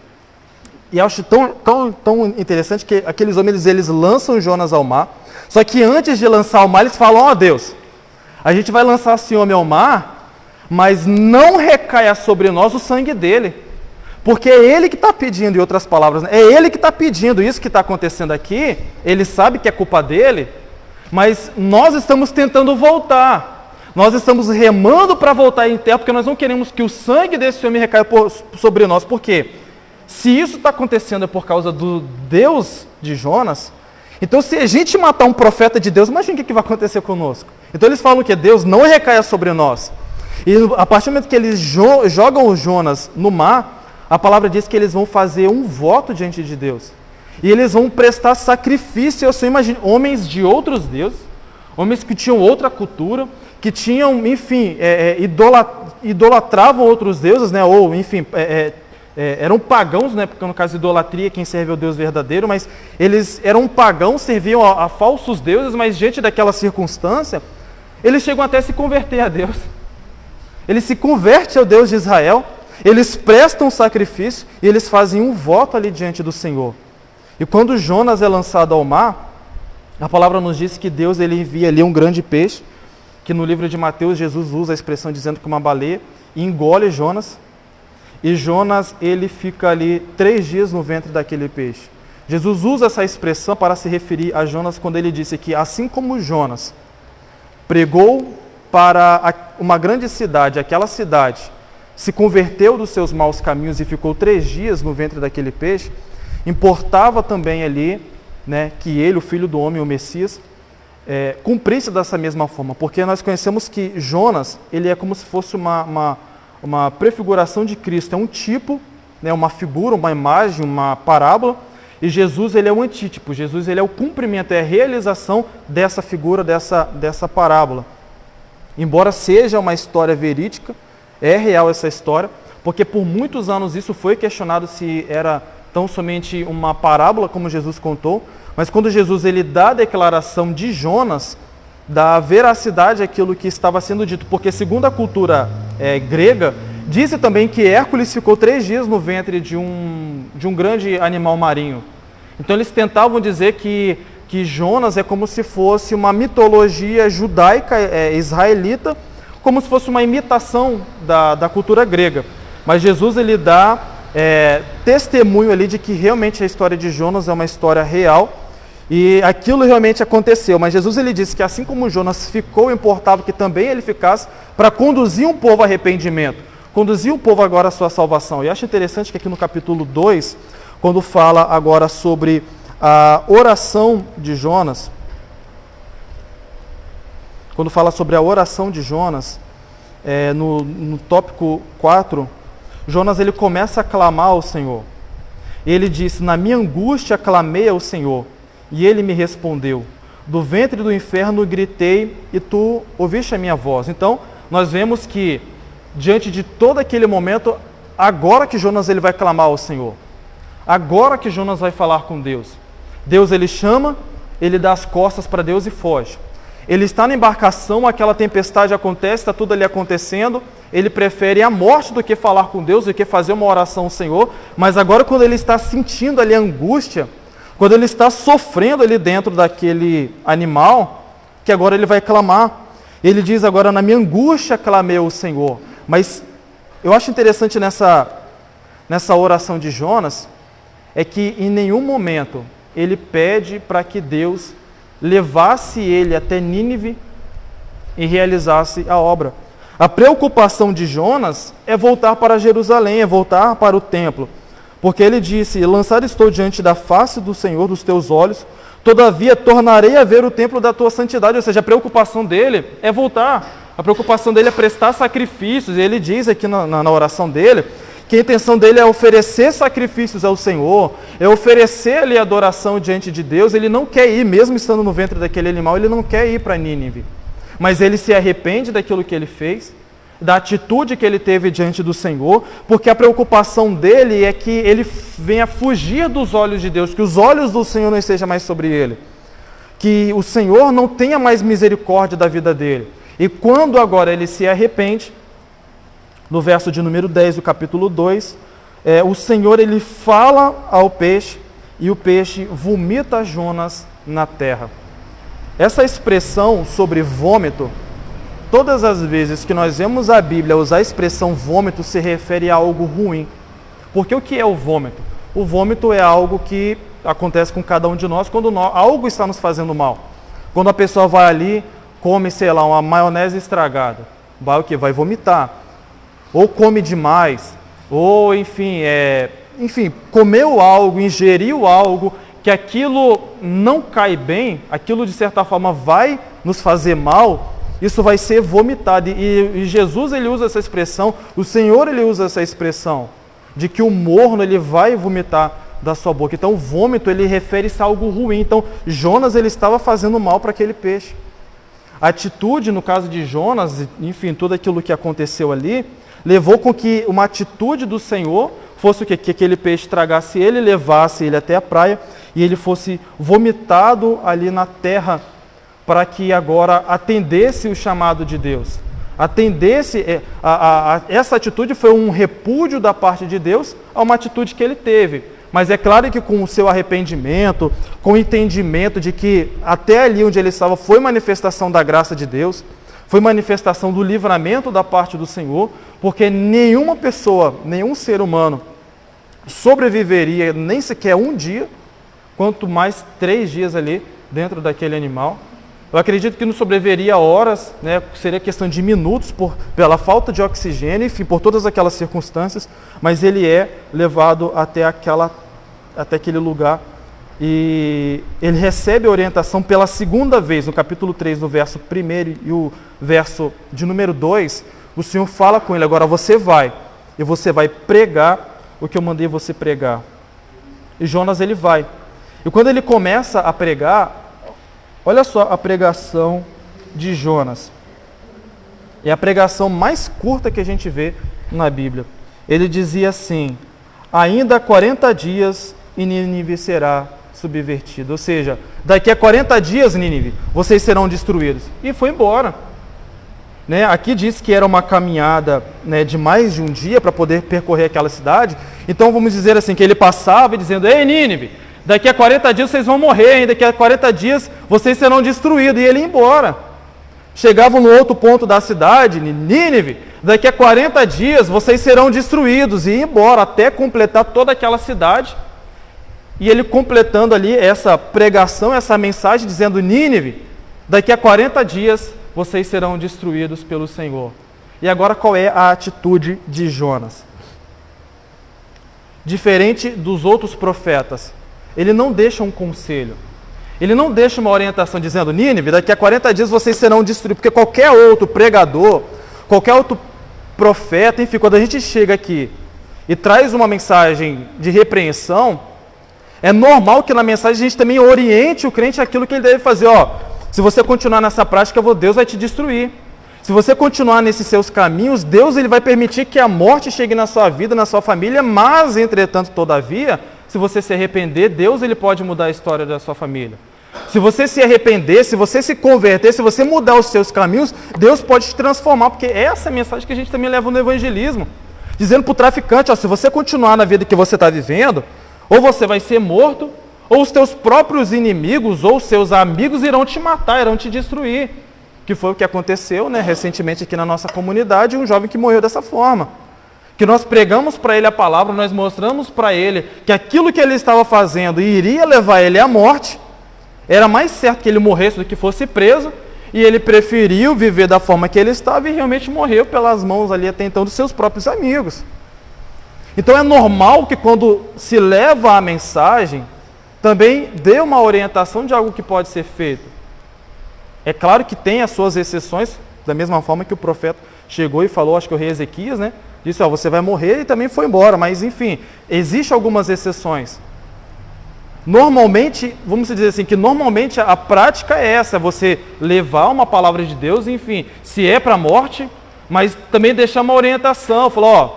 E eu acho tão interessante que aqueles homens, eles lançam Jonas ao mar, só que antes de lançar ao mar, eles falam, Deus, a gente vai lançar esse homem ao mar, mas não recaia sobre nós o sangue dele. Porque é ele que está pedindo, em outras palavras, né? É ele que está pedindo isso que está acontecendo aqui, ele sabe que é culpa dele, mas nós estamos tentando voltar, nós estamos remando para voltar em terra, porque nós não queremos que o sangue desse homem recaia sobre nós, porque se isso está acontecendo é por causa do Deus de Jonas, então se a gente matar um profeta de Deus, imagina o que vai acontecer conosco. Então eles falam que Deus não recaia sobre nós, e a partir do momento que eles jogam o Jonas no mar, a palavra diz que eles vão fazer um voto diante de Deus. E eles vão prestar sacrifício. Eu só imagino homens de outros deuses, homens que tinham outra cultura, que tinham, enfim, idolatravam outros deuses, né? Ou, enfim, eram pagãos, né? Porque no caso de idolatria, quem serve é o Deus verdadeiro, mas eles eram pagãos, serviam a falsos deuses, mas diante daquela circunstância, eles chegam até a se converter a Deus. Eles se convertem ao Deus de Israel. Eles prestam sacrifício e eles fazem um voto ali diante do Senhor. E quando Jonas é lançado ao mar, a palavra nos diz que Deus ele envia ali um grande peixe, que no livro de Mateus Jesus usa a expressão dizendo que uma baleia engole Jonas, e Jonas ele fica ali 3 dias no ventre daquele peixe. Jesus usa essa expressão para se referir a Jonas quando ele disse que assim como Jonas pregou para uma grande cidade, aquela cidade se converteu dos seus maus caminhos e ficou 3 dias no ventre daquele peixe, importava também ali, né, que ele, o Filho do Homem, o Messias, cumprisse dessa mesma forma, porque nós conhecemos que Jonas, ele é como se fosse uma prefiguração de Cristo, é um tipo, né, uma figura, uma imagem, uma parábola, e Jesus ele é o antítipo, Jesus ele é o cumprimento, é a realização dessa figura, dessa parábola. Embora seja uma história verídica, é real essa história, porque por muitos anos isso foi questionado se era tão somente uma parábola como Jesus contou, mas quando Jesus ele dá a declaração de Jonas, dá veracidade àquilo que estava sendo dito, porque segundo a cultura grega, Disse também que Hércules ficou 3 dias no ventre de um grande animal marinho. Então eles tentavam dizer que Jonas é como se fosse uma mitologia judaica, israelita, como se fosse uma imitação da cultura grega. Mas Jesus ele dá testemunho ali de que realmente a história de Jonas é uma história real e aquilo realmente aconteceu. Mas Jesus ele disse que assim como Jonas ficou, importava que também ele ficasse para conduzir um povo ao arrependimento, conduzir o povo agora à sua salvação. E acho interessante que aqui no capítulo 2, quando fala agora sobre a oração de Jonas, quando fala sobre a oração de Jonas, no tópico 4, Jonas ele começa a clamar ao Senhor. Ele disse: na minha angústia clamei ao Senhor, e ele me respondeu. Do ventre do inferno gritei, e tu ouviste a minha voz. Então, nós vemos que, diante de todo aquele momento, agora que Jonas ele vai clamar ao Senhor. Agora que Jonas vai falar com Deus. Deus ele chama, ele dá as costas para Deus e foge. Ele está na embarcação, aquela tempestade acontece, está tudo ali acontecendo, ele prefere a morte do que falar com Deus, do que fazer uma oração ao Senhor, mas agora quando ele está sentindo ali a angústia, quando ele está sofrendo ali dentro daquele animal, que agora ele vai clamar. Ele diz agora, na minha angústia clamei ao Senhor. Mas eu acho interessante nessa oração de Jonas, é que em nenhum momento ele pede para que Deus levasse ele até Nínive e realizasse a obra. A preocupação de Jonas é voltar para Jerusalém, é voltar para o templo. Porque ele disse: lançado estou diante da face do Senhor, dos teus olhos, todavia tornarei a ver o templo da tua santidade. Ou seja, a preocupação dele é voltar. A preocupação dele é prestar sacrifícios. E ele diz aqui na oração dele que a intenção dele é oferecer sacrifícios ao Senhor, é oferecer-lhe adoração diante de Deus. Ele não quer ir, mesmo estando no ventre daquele animal, ele não quer ir para Nínive. Mas ele se arrepende daquilo que ele fez, da atitude que ele teve diante do Senhor, porque a preocupação dele é que ele venha fugir dos olhos de Deus, que os olhos do Senhor não estejam mais sobre ele, que o Senhor não tenha mais misericórdia da vida dele. E quando agora ele se arrepende, no verso de número 10 do capítulo 2, o Senhor ele fala ao peixe, e o peixe vomita Jonas na terra. Essa expressão sobre vômito, todas as vezes que nós vemos a Bíblia usar a expressão vômito, se refere a algo ruim. Porque o que é o vômito? O vômito é algo que acontece com cada um de nós quando algo está nos fazendo mal. Quando a pessoa vai ali, come, sei lá, uma maionese estragada, vai o quê? Vai vomitar. Ou come demais, ou enfim, comeu algo, ingeriu algo, que aquilo não cai bem, aquilo de certa forma vai nos fazer mal, isso vai ser vomitado. E Jesus ele usa essa expressão, o Senhor ele usa essa expressão, de que o morno ele vai vomitar da sua boca. Então o vômito ele refere-se a algo ruim. Então Jonas ele estava fazendo mal para aquele peixe. A atitude, no caso de Jonas, enfim, tudo aquilo que aconteceu ali, levou com que uma atitude do Senhor fosse o quê? Que aquele peixe tragasse ele, levasse ele até a praia e ele fosse vomitado ali na terra, para que agora atendesse o chamado de Deus. Essa atitude foi um repúdio da parte de Deus a uma atitude que ele teve. Mas é claro que com o seu arrependimento, com o entendimento de que até ali onde ele estava foi manifestação da graça de Deus, foi manifestação do livramento da parte do Senhor, porque nenhuma pessoa, nenhum ser humano sobreviveria nem sequer um dia, quanto mais 3 dias ali dentro daquele animal. Eu acredito que não sobreviveria horas, né? Seria questão de minutos pela falta de oxigênio, enfim, por todas aquelas circunstâncias, mas ele é levado até aquele lugar e ele recebe a orientação pela segunda vez, no capítulo 3, no verso 1 e o verso de número 2, o Senhor fala com ele: agora você vai, e você vai pregar o que eu mandei você pregar. E Jonas ele vai. E quando ele começa a pregar, olha só a pregação de Jonas. É a pregação mais curta que a gente vê na Bíblia. Ele dizia assim: ainda 40 dias e Nínive será subvertida. Ou seja, daqui a 40 dias, Nínive, vocês serão destruídos. E foi embora. né? Aqui diz que era uma caminhada, né, de mais de um dia para poder percorrer aquela cidade. Então vamos dizer assim, que ele passava dizendo: ei, Nínive, daqui a 40 dias vocês vão morrer, hein? Daqui a 40 dias vocês serão destruídos. E ele ia embora. Chegavam no outro ponto da cidade, Nínive, daqui a 40 dias vocês serão destruídos. E ia embora até completar toda aquela cidade. E ele completando ali essa pregação, essa mensagem, dizendo: Nínive, daqui a 40 dias vocês serão destruídos pelo Senhor. E agora qual é a atitude de Jonas? Diferente dos outros profetas, ele não deixa um conselho, ele não deixa uma orientação dizendo: Nínive, daqui a 40 dias vocês serão destruídos, porque qualquer outro pregador, qualquer outro profeta, enfim, quando a gente chega aqui e traz uma mensagem de repreensão, é normal que na mensagem a gente também oriente o crente aquilo que ele deve fazer. Ó, se você continuar nessa prática, Deus vai te destruir. Se você continuar nesses seus caminhos, Deus ele vai permitir que a morte chegue na sua vida, na sua família, mas, entretanto, todavia, se você se arrepender, Deus ele pode mudar a história da sua família. Se você se arrepender, se você se converter, se você mudar os seus caminhos, Deus pode te transformar, porque essa é a mensagem que a gente também leva no evangelismo. Dizendo para o traficante: ó, se você continuar na vida que você está vivendo, ou você vai ser morto, ou os teus próprios inimigos, ou os seus amigos irão te matar, irão te destruir. Que foi o que aconteceu, né, recentemente aqui na nossa comunidade, um jovem que morreu dessa forma. Que nós pregamos para ele a palavra, nós mostramos para ele que aquilo que ele estava fazendo iria levar ele à morte, era mais certo que ele morresse do que fosse preso, e ele preferiu viver da forma que ele estava e realmente morreu pelas mãos ali até então dos seus próprios amigos. Então é normal que quando se leva a mensagem, também dê uma orientação de algo que pode ser feito. É claro que tem as suas exceções, da mesma forma que o profeta chegou e falou, acho que o rei Ezequias, né? Disse: ó, você vai morrer, e também foi embora. Mas enfim, existem algumas exceções. Normalmente, vamos dizer assim, que normalmente a prática é essa: você levar uma palavra de Deus, enfim, se é para a morte, mas também deixar uma orientação, falar: ó,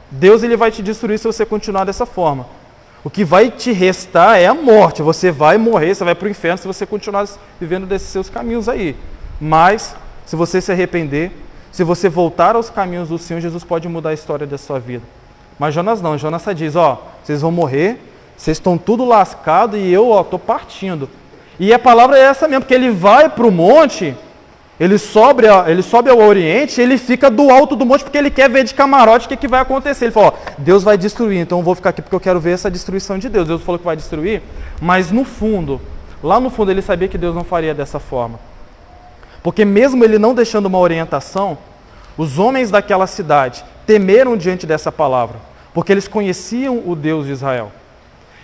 Deus ele vai te destruir se você continuar dessa forma. O que vai te restar é a morte. Você vai morrer, você vai para o inferno se você continuar vivendo desses seus caminhos aí. Mas, se você se arrepender, se você voltar aos caminhos do Senhor, Jesus pode mudar a história da sua vida. Mas Jonas não. Jonas diz: ó, vocês vão morrer, vocês estão tudo lascado e eu estou partindo. E a palavra é essa mesmo, porque ele vai para o monte, ele sobe ao oriente, ele fica do alto do monte porque ele quer ver de camarote o que vai acontecer. Ele fala: ó, Deus vai destruir, então eu vou ficar aqui porque eu quero ver essa destruição de Deus. Deus falou que vai destruir, mas no fundo, lá no fundo ele sabia que Deus não faria dessa forma. Porque mesmo ele não deixando uma orientação, os homens daquela cidade temeram diante dessa palavra, porque eles conheciam o Deus de Israel.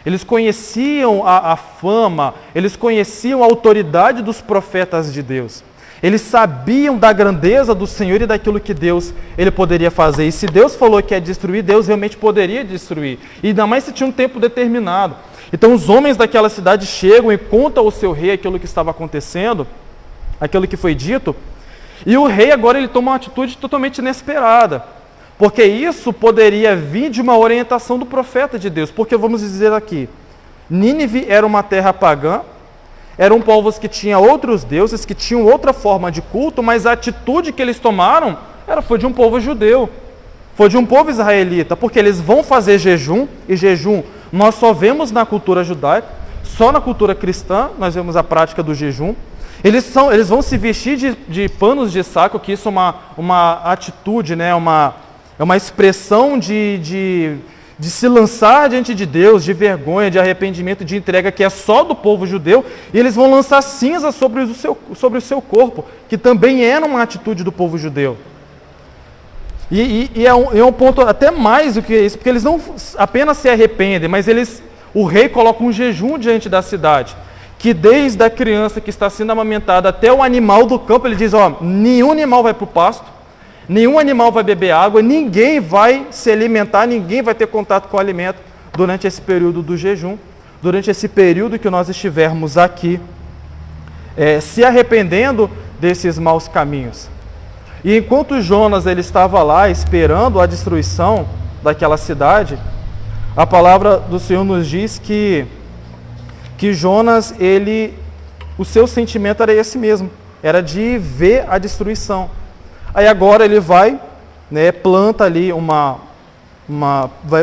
Eles conheciam a fama, eles conheciam a autoridade dos profetas de Deus. Eles sabiam da grandeza do Senhor e daquilo que Deus ele poderia fazer. E se Deus falou que ia destruir, Deus realmente poderia destruir. E ainda mais se tinha um tempo determinado. Então os homens daquela cidade chegam e contam ao seu rei aquilo que estava acontecendo, aquilo que foi dito. E o rei agora ele toma uma atitude totalmente inesperada. Porque isso poderia vir de uma orientação do profeta de Deus. Porque vamos dizer aqui, Nínive era uma terra pagã, eram povos que tinham outros deuses, que tinham outra forma de culto, mas a atitude que eles tomaram foi de um povo judeu, foi de um povo israelita, porque eles vão fazer jejum, e jejum nós só vemos na cultura judaica, só na cultura cristã nós vemos a prática do jejum. Eles vão se vestir de panos de saco, que isso é uma atitude, né? É uma expressão de se lançar diante de Deus, de vergonha, de arrependimento, de entrega, que é só do povo judeu, e eles vão lançar cinza sobre o seu corpo, que também era uma atitude do povo judeu. E é um ponto até mais do que isso, porque eles não apenas se arrependem, mas o rei coloca um jejum diante da cidade, que desde a criança que está sendo amamentada até o animal do campo, ele diz: ó, nenhum animal vai para o pasto, nenhum animal vai beber água, ninguém vai se alimentar, ninguém vai ter contato com o alimento durante esse período do jejum, durante esse período que nós estivermos aqui, se arrependendo desses maus caminhos. E enquanto Jonas ele estava lá esperando a destruição daquela cidade, a palavra do Senhor nos diz que Jonas, o seu sentimento era esse mesmo, era de ver a destruição. Aí agora ele vai, né, planta ali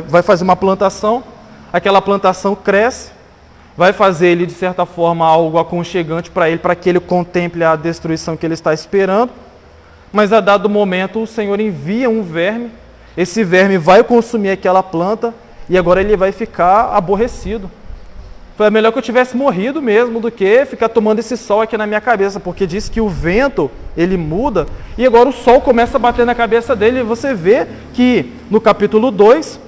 vai fazer uma plantação, aquela plantação cresce, vai fazer ele, de certa forma, algo aconchegante para ele, para que ele contemple a destruição que ele está esperando. Mas a dado momento o Senhor envia um verme, esse verme vai consumir aquela planta e agora ele vai ficar aborrecido. Foi melhor que eu tivesse morrido mesmo do que ficar tomando esse sol aqui na minha cabeça, porque diz que o vento, ele muda, e agora o sol começa a bater na cabeça dele, e você vê que no capítulo 2,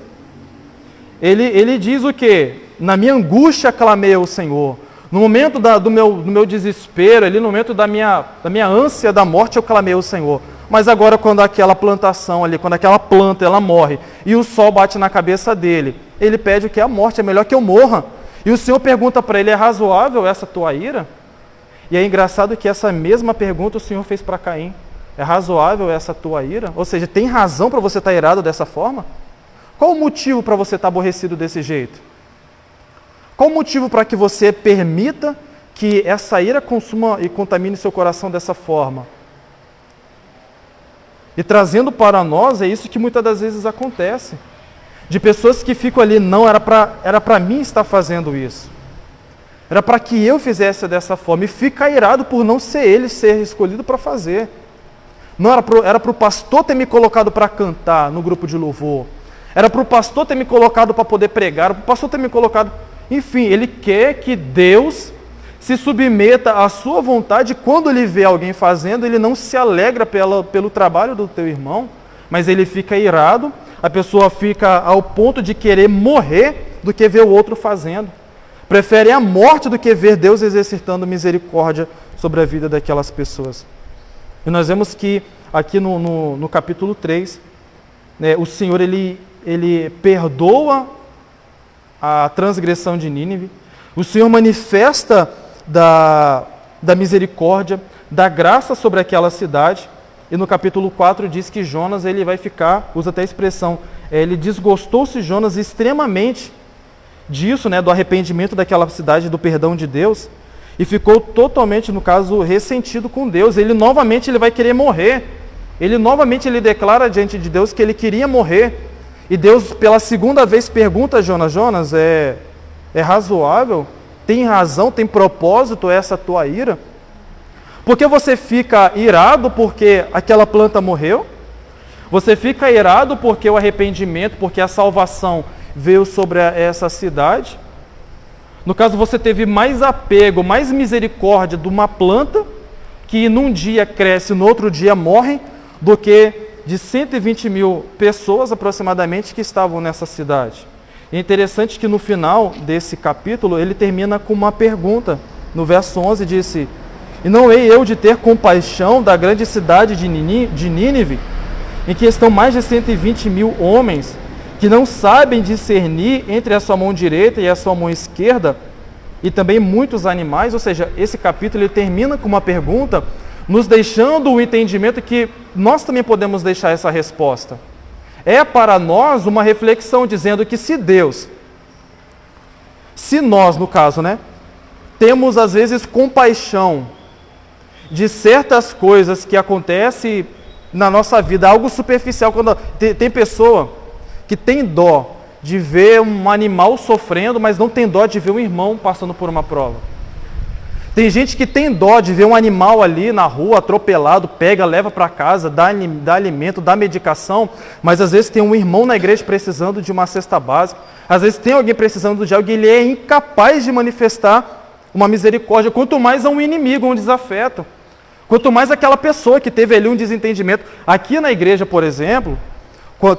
ele diz o quê? Na minha angústia clamei ao Senhor. No momento do meu desespero, ali, no momento da minha ânsia da morte, eu clamei ao Senhor. Mas agora, quando aquela plantação ali, quando aquela planta ela morre, e o sol bate na cabeça dele, ele pede o que? A morte, é melhor que eu morra. E o Senhor pergunta para ele, é razoável essa tua ira? E é engraçado que essa mesma pergunta o Senhor fez para Caim. É razoável essa tua ira? Ou seja, tem razão para você estar irado dessa forma? Qual o motivo para você estar aborrecido desse jeito? Qual o motivo para que você permita que essa ira consuma e contamine seu coração dessa forma? E trazendo para nós, é isso que muitas das vezes acontece. De pessoas que ficam ali, não, era para mim estar fazendo isso. Era para que eu fizesse dessa forma. E fica irado por não ser ele ser escolhido para fazer. Não era para o pastor ter me colocado para cantar no grupo de louvor. Era para o pastor ter me colocado para poder pregar. Era para o pastor ter me colocado... Enfim, ele quer que Deus se submeta à sua vontade. Quando ele vê alguém fazendo, ele não se alegra pelo trabalho do teu irmão, mas ele fica irado. A pessoa fica ao ponto de querer morrer do que ver o outro fazendo. Prefere a morte do que ver Deus exercitando misericórdia sobre a vida daquelas pessoas. E nós vemos que aqui no capítulo 3, né, o Senhor ele perdoa a transgressão de Nínive. O Senhor manifesta da misericórdia, da graça sobre aquela cidade. E no capítulo 4 diz que Jonas ele vai ficar, usa até a expressão, ele desgostou-se Jonas extremamente disso, né, do arrependimento daquela cidade, do perdão de Deus, e ficou totalmente, no caso, ressentido com Deus. Ele novamente vai querer morrer. Ele novamente declara diante de Deus que ele queria morrer. E Deus, pela segunda vez, pergunta a Jonas, Jonas, é razoável? Tem razão, tem propósito essa tua ira? Porque você fica irado porque aquela planta morreu? Você fica irado porque o arrependimento, porque a salvação veio sobre essa cidade? No caso, você teve mais apego, mais misericórdia de uma planta que num dia cresce, no outro dia morre, do que de 120 mil pessoas aproximadamente que estavam nessa cidade. É interessante que no final desse capítulo, ele termina com uma pergunta. No verso 11 disse: e não hei eu de ter compaixão da grande cidade de Nínive, em que estão mais de 120 mil homens, que não sabem discernir entre a sua mão direita e a sua mão esquerda, e também muitos animais. Ou seja, esse capítulo ele termina com uma pergunta, nos deixando o entendimento que nós também podemos deixar essa resposta. É para nós uma reflexão dizendo que se nós, no caso, né, temos às vezes compaixão de certas coisas que acontecem na nossa vida, algo superficial, quando tem pessoa que tem dó de ver um animal sofrendo, mas não tem dó de ver um irmão passando por uma prova. Tem gente que tem dó de ver um animal ali na rua, atropelado, pega, leva para casa, dá alimento, dá medicação, mas às vezes tem um irmão na igreja precisando de uma cesta básica, às vezes tem alguém precisando de algo e ele é incapaz de manifestar uma misericórdia, quanto mais a um inimigo, um desafeto, quanto mais aquela pessoa que teve ali um desentendimento. Aqui na igreja, por exemplo,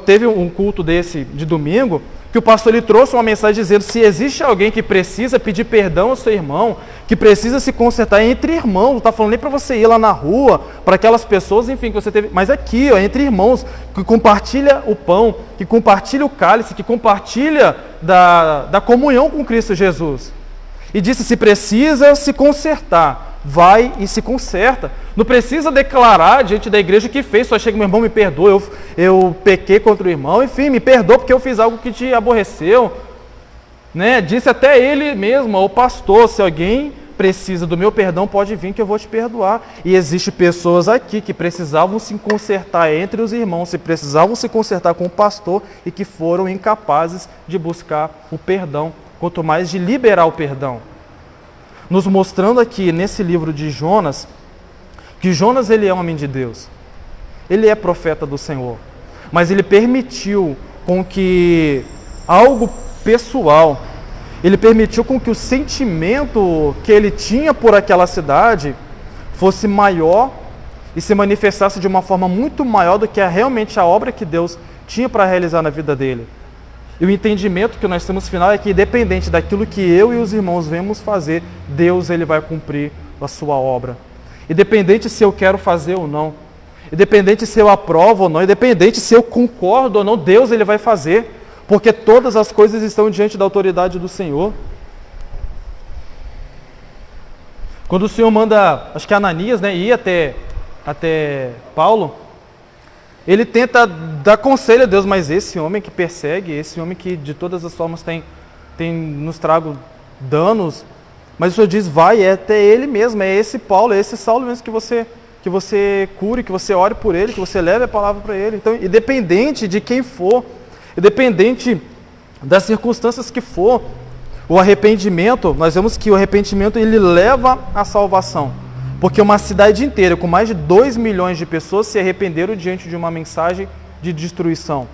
teve um culto desse de domingo, que o pastor ele trouxe uma mensagem dizendo: se existe alguém que precisa pedir perdão ao seu irmão, que precisa se consertar entre irmãos, não está falando nem para você ir lá na rua, para aquelas pessoas, enfim, que você teve, mas aqui, ó, entre irmãos, que compartilha o pão, que compartilha o cálice, que compartilha da comunhão com Cristo Jesus. E disse: se precisa se consertar, vai e se conserta. Não precisa declarar diante da igreja o que fez, só chega: meu irmão, me perdoa, eu pequei contra o irmão, enfim, me perdoa porque eu fiz algo que te aborreceu. Né? Disse até ele mesmo, o pastor: se alguém precisa do meu perdão pode vir que eu vou te perdoar. E existem pessoas aqui que precisavam se consertar entre os irmãos, se precisavam se consertar com o pastor e que foram incapazes de buscar o perdão, quanto mais de liberar o perdão. Nos mostrando aqui nesse livro de Jonas, que Jonas ele é homem de Deus, ele é profeta do Senhor, mas ele permitiu com que algo pessoal, ele permitiu com que o sentimento que ele tinha por aquela cidade fosse maior e se manifestasse de uma forma muito maior do que realmente a obra que Deus tinha para realizar na vida dele. E o entendimento que nós temos final é que, independente daquilo que eu e os irmãos vemos fazer, Deus ele vai cumprir a sua obra. Independente se eu quero fazer ou não, independente se eu aprovo ou não, independente se eu concordo ou não, Deus ele vai fazer, porque todas as coisas estão diante da autoridade do Senhor. Quando o Senhor manda, acho que Ananias, ir até Paulo, ele tenta dar conselho a Deus, mas esse homem que persegue, esse homem que de todas as formas tem nos trago danos, mas o Senhor diz, vai, é até ele mesmo, é esse Paulo, é esse Saulo mesmo que você cure, que você ore por ele, que você leve a palavra para ele. Então, independente de quem for, independente das circunstâncias que for, o arrependimento, nós vemos que o arrependimento ele leva à salvação. Porque uma cidade inteira, com mais de 2 milhões de pessoas, se arrependeram diante de uma mensagem de destruição.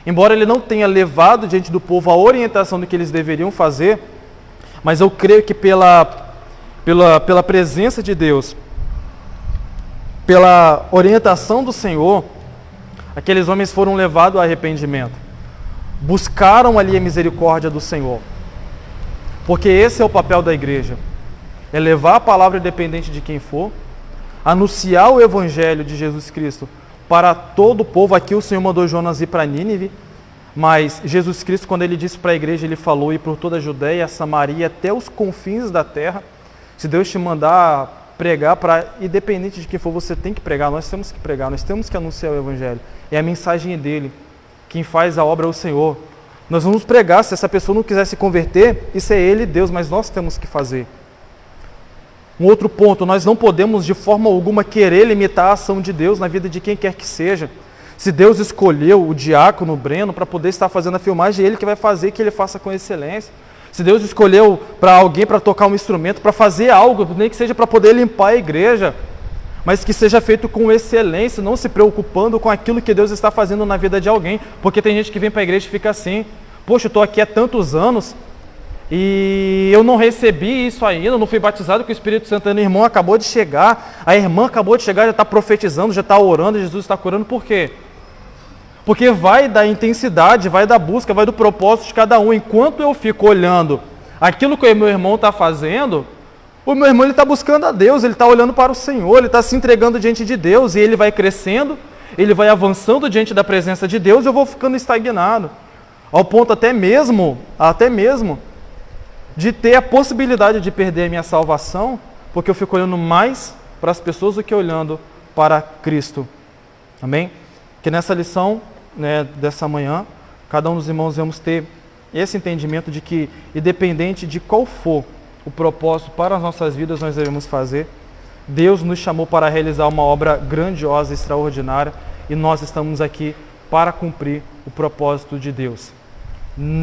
Embora ele não tenha levado diante do povo a orientação do que eles deveriam fazer, mas eu creio que pela presença de Deus, pela orientação do Senhor, aqueles homens foram levados ao arrependimento. Buscaram ali a misericórdia do Senhor. Porque esse é o papel da igreja. É levar a palavra independente de quem for, anunciar o evangelho de Jesus Cristo para todo o povo. Aqui o Senhor mandou Jonas ir para Nínive, mas Jesus Cristo, quando ele disse para a igreja, ele falou ir por toda a Judéia, Samaria, até os confins da terra. Se Deus te mandar pregar, independente de quem for, você tem que pregar, nós temos que pregar, nós temos que anunciar o evangelho. É a mensagem dele. Quem faz a obra é o Senhor. Nós vamos pregar, se essa pessoa não quiser se converter, isso é ele, Deus, mas nós temos que fazer. Um outro ponto, nós não podemos de forma alguma querer limitar a ação de Deus na vida de quem quer que seja. Se Deus escolheu o diácono Breno para poder estar fazendo a filmagem, é ele que vai fazer, que ele faça com excelência. Se Deus escolheu para alguém para tocar um instrumento, para fazer algo, nem que seja para poder limpar a igreja, mas que seja feito com excelência, não se preocupando com aquilo que Deus está fazendo na vida de alguém, porque tem gente que vem para a igreja e fica assim, poxa, eu estou aqui há tantos anos, e eu não recebi isso ainda, não fui batizado com o Espírito Santo, o irmão acabou de chegar, a irmã acabou de chegar, já está profetizando, já está orando, Jesus está curando, por quê? Porque vai da intensidade, vai da busca, vai do propósito de cada um. Enquanto eu fico olhando aquilo que o meu irmão está fazendo, o meu irmão está buscando a Deus, ele está olhando para o Senhor, ele está se entregando diante de Deus, e ele vai crescendo, ele vai avançando diante da presença de Deus, e eu vou ficando estagnado, ao ponto até mesmo, de ter a possibilidade de perder a minha salvação, porque eu fico olhando mais para as pessoas do que olhando para Cristo. Amém? Que nessa lição, dessa manhã, cada um dos irmãos vamos ter esse entendimento de que, independente de qual for o propósito para as nossas vidas, nós devemos fazer. Deus nos chamou para realizar uma obra grandiosa, extraordinária, e nós estamos aqui para cumprir o propósito de Deus.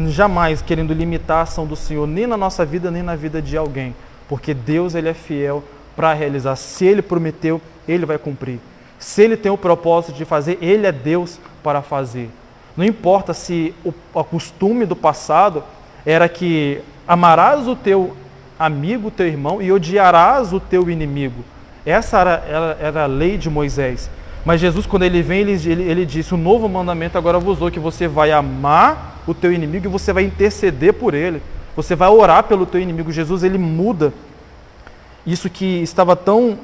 Jamais querendo limitar a ação do Senhor, nem na nossa vida, nem na vida de alguém, porque Deus ele é fiel para realizar. Se Ele prometeu, Ele vai cumprir. Se Ele tem o propósito de fazer, Ele é Deus para fazer. Não importa se o costume do passado era que amarás o teu amigo, o teu irmão, e odiarás o teu inimigo. Essa era a lei de Moisés. Mas Jesus, quando Ele vem, ele disse, o novo mandamento agora vos dou, que você vai amar o teu inimigo e você vai interceder por ele. Você vai orar pelo teu inimigo. Jesus, ele muda isso que estava tão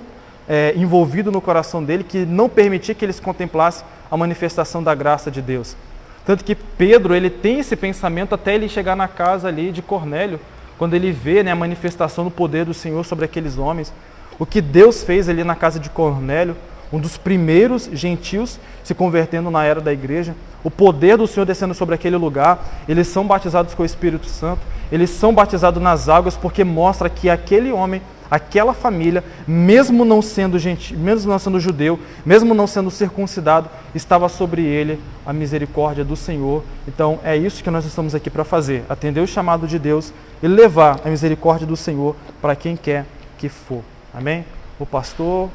envolvido no coração dele, que não permitia que eles contemplassem a manifestação da graça de Deus. Tanto que Pedro, ele tem esse pensamento até ele chegar na casa ali de Cornélio, quando ele vê a manifestação do poder do Senhor sobre aqueles homens. O que Deus fez ali na casa de Cornélio, um dos primeiros gentios se convertendo na era da igreja. O poder do Senhor descendo sobre aquele lugar. Eles são batizados com o Espírito Santo. Eles são batizados nas águas porque mostra que aquele homem, aquela família, mesmo não sendo gentil, mesmo não sendo judeu, mesmo não sendo circuncidado, estava sobre ele a misericórdia do Senhor. Então é isso que nós estamos aqui para fazer, atender o chamado de Deus e levar a misericórdia do Senhor para quem quer que for. Amém? O pastor...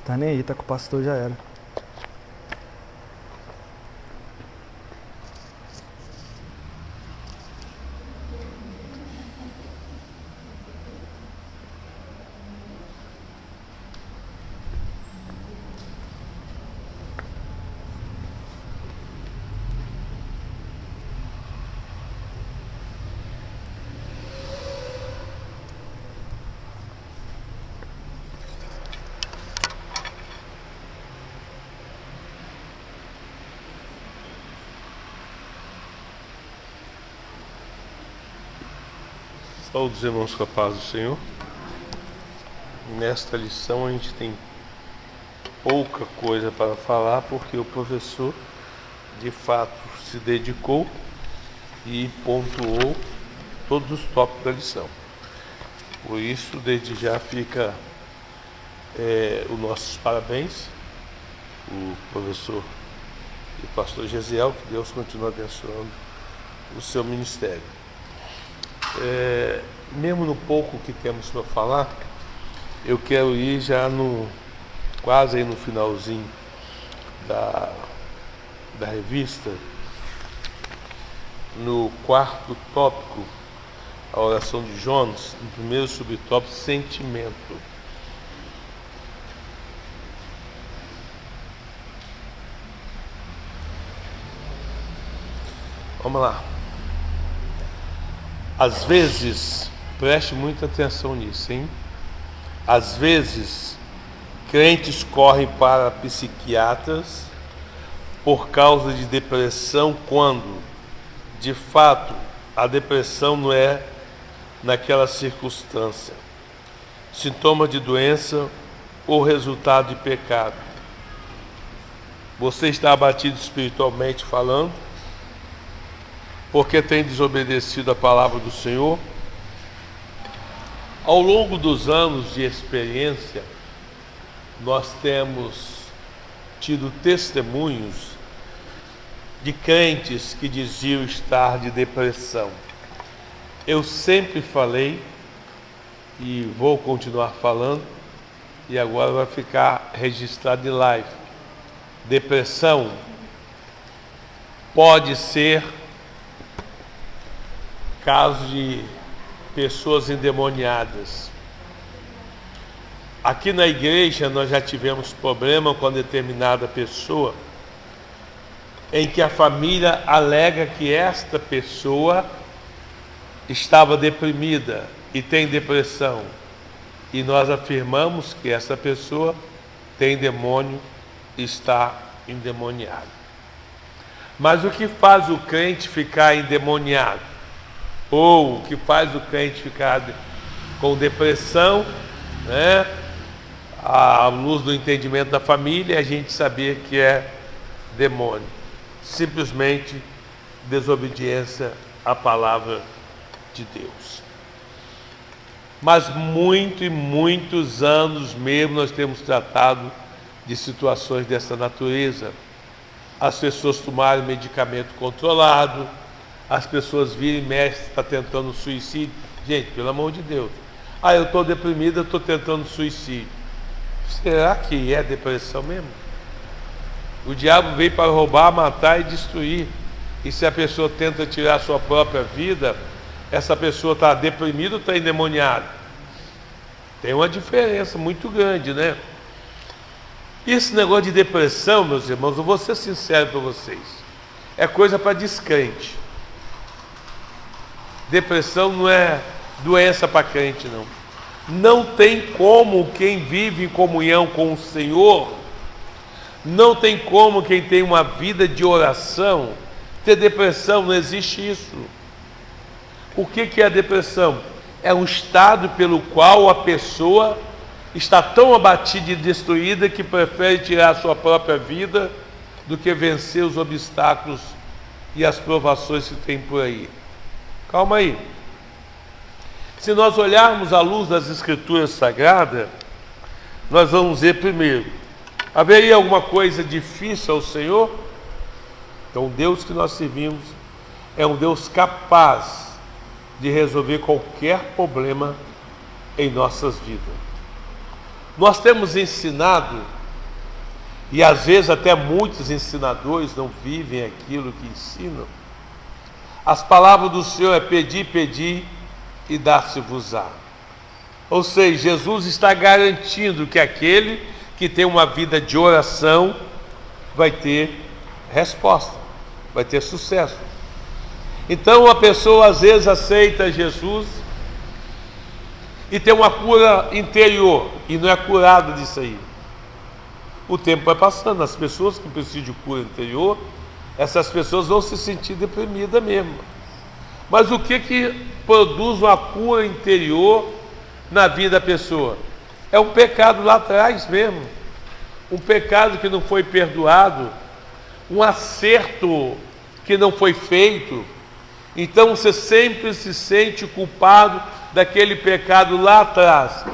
Tá nem aí, tá com o pastor, já era. Saúde os irmãos com a paz do Senhor. Nesta lição a gente tem pouca coisa para falar, porque o professor de fato se dedicou e pontuou todos os tópicos da lição. Por isso, desde já fica os nossos parabéns, o professor e o pastor Gesiel, que Deus continue abençoando o seu ministério. Mesmo no pouco que temos para falar, eu quero ir já quase aí no finalzinho da revista, no quarto tópico, a oração de Jonas, no primeiro subtópico, sentimento. Vamos lá. Às vezes, preste muita atenção nisso, hein? Às vezes, crentes correm para psiquiatras por causa de depressão, quando, de fato, a depressão não é naquela circunstância, sintoma de doença ou resultado de pecado. Você está abatido espiritualmente falando, porque tem desobedecido a palavra do Senhor. Ao longo dos anos de experiência, nós temos tido testemunhos de crentes que diziam estar de depressão. Eu sempre falei, e vou continuar falando, e agora vai ficar registrado em live. Depressão pode ser caso de pessoas endemoniadas. Aqui na igreja nós já tivemos problema com determinada pessoa, em que a família alega que esta pessoa estava deprimida e tem depressão, e nós afirmamos que essa pessoa tem demônio e está endemoniada. Mas o que faz o crente ficar endemoniado? Ou o que faz o crente ficar com depressão, né? À luz do entendimento da família, a gente saber que é demônio. Simplesmente desobediência à palavra de Deus. Mas muitos anos mesmo nós temos tratado de situações dessa natureza. As pessoas tomarem medicamento controlado, as pessoas virem, mestre, está tentando suicídio. Gente, pelo amor de Deus. Eu estou deprimido, eu estou tentando suicídio. Será que é depressão mesmo? O diabo veio para roubar, matar e destruir. E se a pessoa tenta tirar a sua própria vida, essa pessoa está deprimida ou está endemoniada? Tem uma diferença muito grande, né? Esse negócio de depressão, meus irmãos, eu vou ser sincero para vocês, é coisa para descrente. Depressão não é doença para crente, não. Não tem como quem vive em comunhão com o Senhor Não tem como quem tem uma vida de oração ter depressão, não existe isso. O que é a depressão? É um estado pelo qual a pessoa está tão abatida e destruída que prefere tirar a sua própria vida do que vencer os obstáculos e as provações que tem por aí. Calma aí. Se nós olharmos à luz das Escrituras Sagradas, nós vamos ver primeiro, haveria alguma coisa difícil ao Senhor? Então o Deus que nós servimos é um Deus capaz de resolver qualquer problema em nossas vidas. Nós temos ensinado, e às vezes até muitos ensinadores não vivem aquilo que ensinam. As palavras do Senhor é pedir, pedir e dar-se-vos-á. Ou seja, Jesus está garantindo que aquele que tem uma vida de oração vai ter resposta, vai ter sucesso. Então a pessoa às vezes aceita Jesus e tem uma cura interior e não é curada disso aí. O tempo vai passando, as pessoas que precisam de cura interior, essas pessoas vão se sentir deprimidas mesmo. Mas o que produz uma cura interior na vida da pessoa? É um pecado lá atrás mesmo, um pecado que não foi perdoado, um acerto que não foi feito. Então você sempre se sente culpado daquele pecado lá atrás.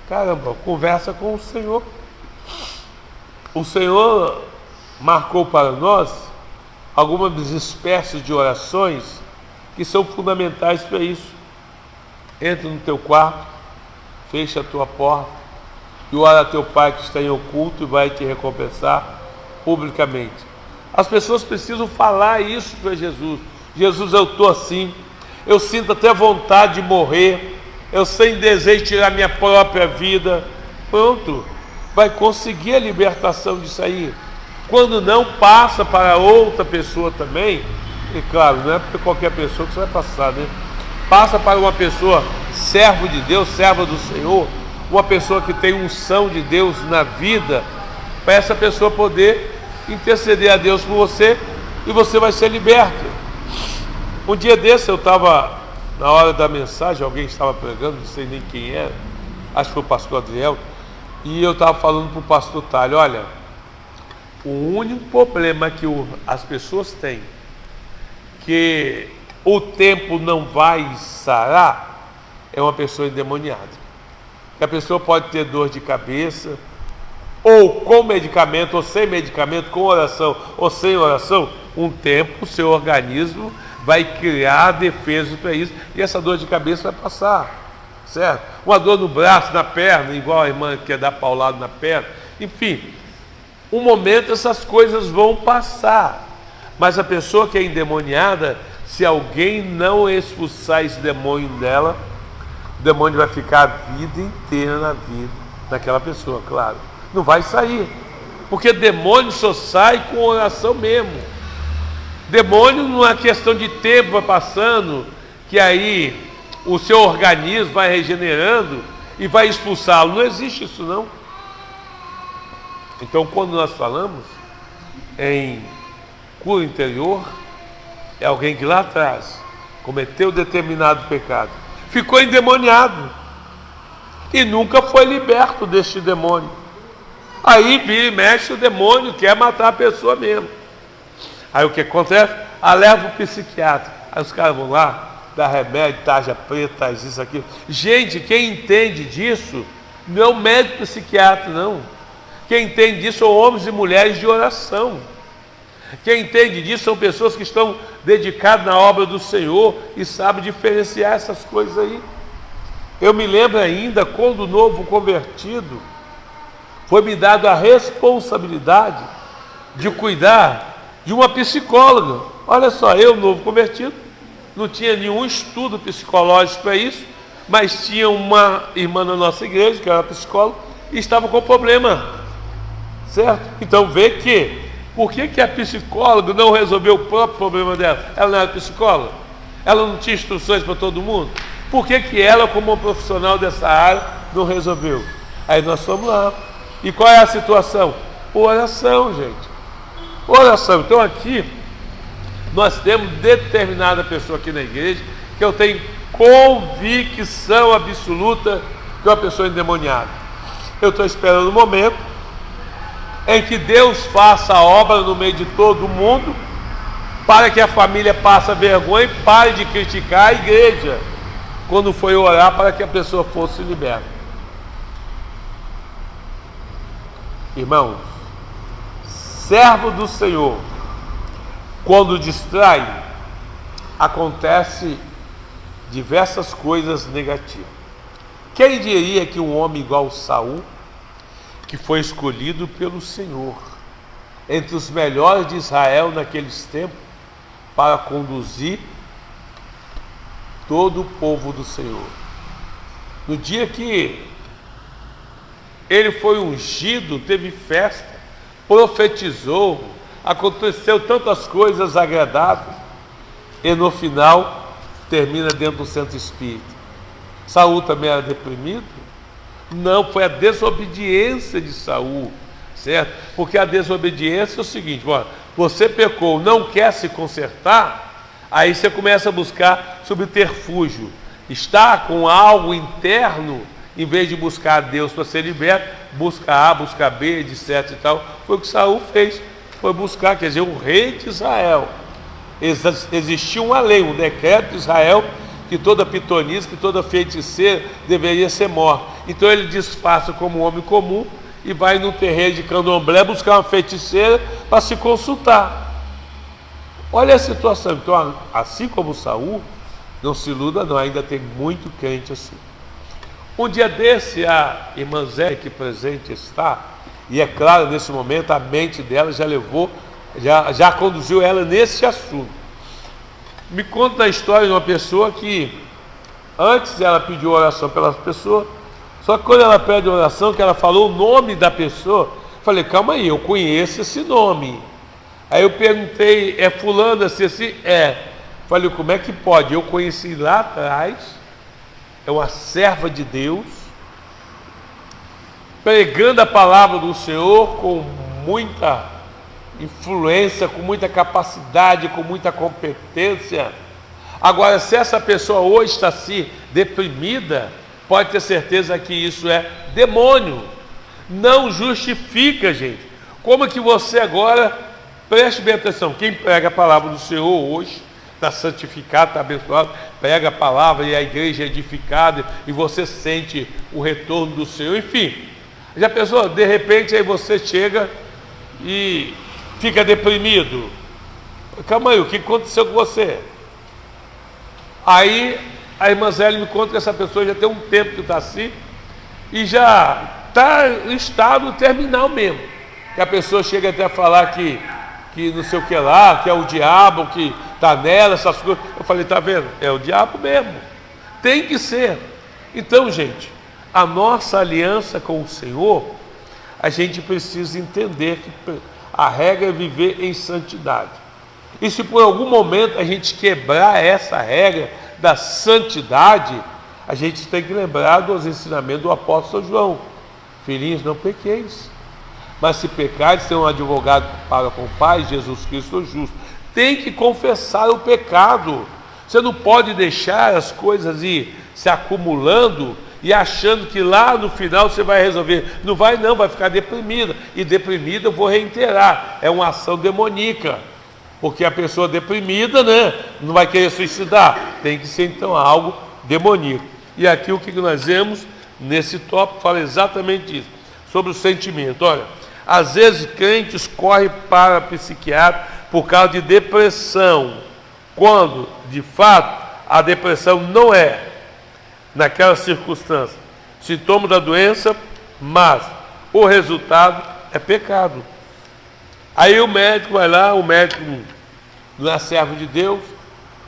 Caramba, conversa com o Senhor. O Senhor marcou para nós algumas espécies de orações que são fundamentais para isso. Entra no teu quarto, fecha a tua porta e ora a teu Pai que está em oculto e vai te recompensar publicamente. As pessoas precisam falar isso para Jesus. Jesus, eu estou assim, eu sinto até vontade de morrer, eu sem desejo de tirar minha própria vida. Pronto, vai conseguir a libertação disso aí. Quando não, passa para outra pessoa também, e claro, não é para qualquer pessoa que você vai passar, né? Passa para uma pessoa, servo de Deus, serva do Senhor, uma pessoa que tem unção de Deus na vida, para essa pessoa poder interceder a Deus por você e você vai ser liberto. Um dia desse eu estava, na hora da mensagem, alguém estava pregando, não sei nem quem era, acho que foi o pastor Adriel, e eu estava falando para o pastor Talho, olha, o único problema que as pessoas têm, que o tempo não vai sarar, é uma pessoa endemoniada. Que a pessoa pode ter dor de cabeça, ou com medicamento, ou sem medicamento, com oração, ou sem oração, um tempo o seu organismo vai criar defesa para isso, e essa dor de cabeça vai passar, certo? Uma dor no braço, na perna, igual a irmã que quer dar paulado na perna, enfim, um momento essas coisas vão passar, mas a pessoa que é endemoniada, se alguém não expulsar esse demônio dela, o demônio vai ficar a vida inteira na vida daquela pessoa, claro, não vai sair, porque demônio só sai com oração mesmo. Demônio não é questão de tempo, vai passando, que aí o seu organismo vai regenerando e vai expulsá-lo. Não existe isso não. Então quando nós falamos em cura interior, é alguém que lá atrás cometeu determinado pecado, ficou endemoniado e nunca foi liberto deste demônio. Aí vira e mexe, o demônio quer matar a pessoa mesmo. Aí o que acontece? Leva o psiquiatra. Aí os caras vão lá, dá remédio, tarja preta, isso, aquilo. Gente, quem entende disso não é o médico psiquiatra, não. Quem entende disso são homens e mulheres de oração. Quem entende disso são pessoas que estão dedicadas na obra do Senhor e sabem diferenciar essas coisas aí. Eu me lembro ainda quando o novo convertido foi me dado a responsabilidade de cuidar de uma psicóloga. Olha só, eu, novo convertido, não tinha nenhum estudo psicológico para isso, mas tinha uma irmã na nossa igreja, que era psicóloga, e estava com problema, certo? Então vê que, por que a psicóloga não resolveu o próprio problema dela? Ela não era psicóloga? Ela não tinha instruções para todo mundo? Por que ela, como uma profissional dessa área, não resolveu? Aí nós fomos lá. E qual é a situação? oração, gente. Oração. Então aqui nós temos determinada pessoa aqui na igreja que eu tenho convicção absoluta que é uma pessoa endemoniada. Eu estou esperando o momento em que Deus faça a obra no meio de todo mundo, para que a família passe vergonha e pare de criticar a igreja quando foi orar para que a pessoa fosse liberta. Irmãos, servo do Senhor, quando distrai, acontece diversas coisas negativas. Quem diria que um homem igual Saul, que foi escolhido pelo Senhor, entre os melhores de Israel naqueles tempos, para conduzir todo o povo do Senhor. No dia que ele foi ungido, teve festa, profetizou, aconteceu tantas coisas agradáveis, e no final termina dentro do Santo Espírito. Saul também era deprimido? Não, foi a desobediência de Saul, certo? Porque a desobediência é o seguinte: você pecou, não quer se consertar, aí você começa a buscar subterfúgio, está com algo interno, em vez de buscar a Deus para ser liberto, busca A, busca B, etc e tal. Foi o que Saul fez, foi buscar, quer dizer, o rei de Israel. Existia uma lei, um decreto de Israel, que toda pitonisa, que toda feiticeira deveria ser morta. Então ele disfarça como um homem comum e vai no terreiro de candomblé buscar uma feiticeira para se consultar. Olha a situação. Então, assim como Saul, não se iluda não, ainda tem muito crente assim. Um dia desse, a irmã Zé, que presente está, e é claro, nesse momento a mente dela já levou, já conduziu ela nesse assunto. Me conta a história de uma pessoa que antes ela pediu oração pela pessoa, só que quando ela pede oração, que ela falou o nome da pessoa, eu falei, calma aí, eu conheço esse nome. Aí eu perguntei, é fulano assim? É. Falei, como é que pode? Eu conheci lá atrás, é uma serva de Deus, pregando a palavra do Senhor com muita influência, com muita capacidade, com muita competência. Agora, se essa pessoa hoje está assim, deprimida, pode ter certeza que isso é demônio. Não justifica, gente. Como que você agora, preste bem atenção, quem prega a palavra do Senhor hoje, está santificado, está abençoado, prega a palavra e a igreja é edificada e você sente o retorno do Senhor, enfim. Já pensou, de repente aí você chega e fica deprimido. Calma aí, o que aconteceu com você? Aí a irmã Zélia me conta que essa pessoa já tem um tempo que está assim e já está em estado terminal mesmo. Que a pessoa chega até a falar que não sei o que lá, que é o diabo que está nela, essas coisas. Eu falei, tá vendo? É o diabo mesmo. Tem que ser. Então, gente, a nossa aliança com o Senhor, a gente precisa entender que a regra é viver em santidade. E se por algum momento a gente quebrar essa regra da santidade, a gente tem que lembrar dos ensinamentos do apóstolo João. Filhinhos, não pequeis. Mas se pecares, tem um advogado para com o Pai, Jesus Cristo justo. Tem que confessar o pecado. Você não pode deixar as coisas ir se acumulando e achando que lá no final você vai resolver. Não vai não, vai ficar deprimida. E deprimida, eu vou reiterar, é uma ação demoníaca. Porque a pessoa deprimida, né, não vai querer suicidar. Tem que ser então algo demoníaco. E aqui o que nós vemos nesse tópico fala exatamente isso, sobre o sentimento. Olha, às vezes crentes correm para psiquiatra por causa de depressão, quando de fato a depressão não é, naquela circunstância, sintoma da doença, mas o resultado é pecado. Aí o médico vai lá, o médico não é servo de Deus,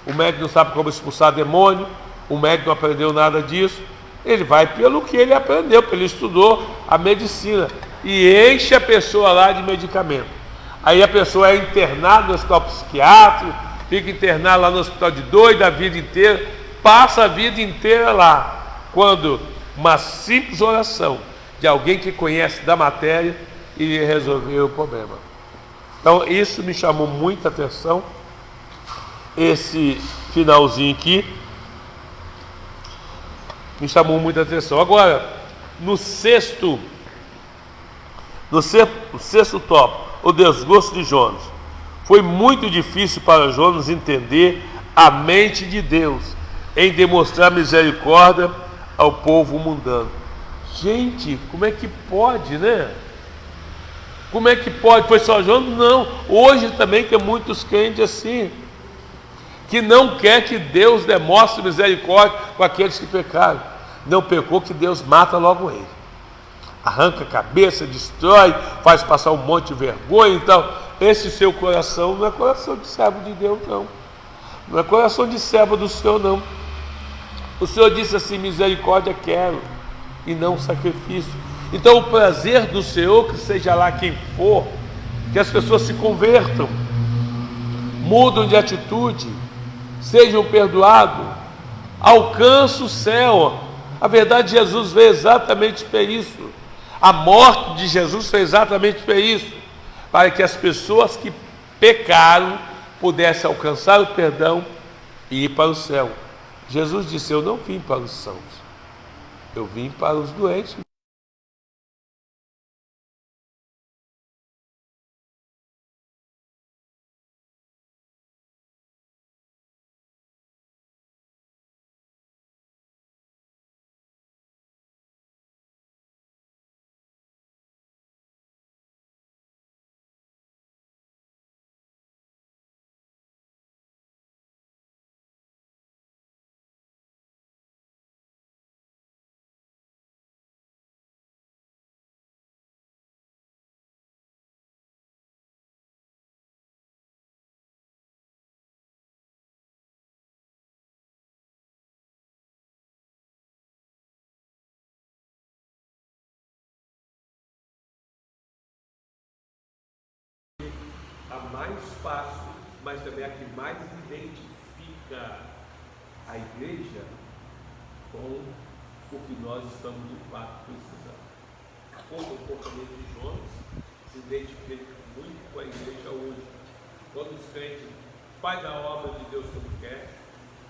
o médico não sabe como expulsar demônio, o médico não aprendeu nada disso, ele vai pelo que ele aprendeu, porque ele estudou a medicina, e enche a pessoa lá de medicamento. Aí a pessoa é internada no hospital psiquiátrico, fica internada lá no hospital de doido a vida inteira, passa a vida inteira lá, quando uma simples oração de alguém que conhece da matéria iria resolver o problema. Então isso me chamou muita atenção, esse finalzinho aqui me chamou muita atenção. Agora, no sexto tópico, o desgosto de Jonas. Foi muito difícil para Jonas entender a mente de Deus em demonstrar misericórdia ao povo mundano. Gente, como é que pode, né? Como é que pode? Foi só Jonas? Não. Hoje também tem muitos crentes assim, que não quer que Deus demonstre misericórdia com aqueles que pecaram. Não pecou, que Deus mata logo ele. Arranca a cabeça, destrói, faz passar um monte de vergonha. Então, esse seu coração não é coração de servo de Deus, não. Não é coração de servo do Senhor, não. O Senhor disse assim: misericórdia quero, e não sacrifício. Então, o prazer do Senhor, que seja lá quem for, que as pessoas se convertam, mudam de atitude, sejam perdoados, alcançam o céu. A verdade, Jesus veio exatamente para isso. A morte de Jesus foi exatamente para isso, para que as pessoas que pecaram pudessem alcançar o perdão e ir para o céu. Jesus disse: eu não vim para os sãos, eu vim para os doentes. A mais fácil, mas também a que mais identifica a igreja com o que nós estamos de fato precisando. O comportamento de Jonas se identifica muito com a igreja hoje. Quando os crentes fazem a obra de Deus como quer,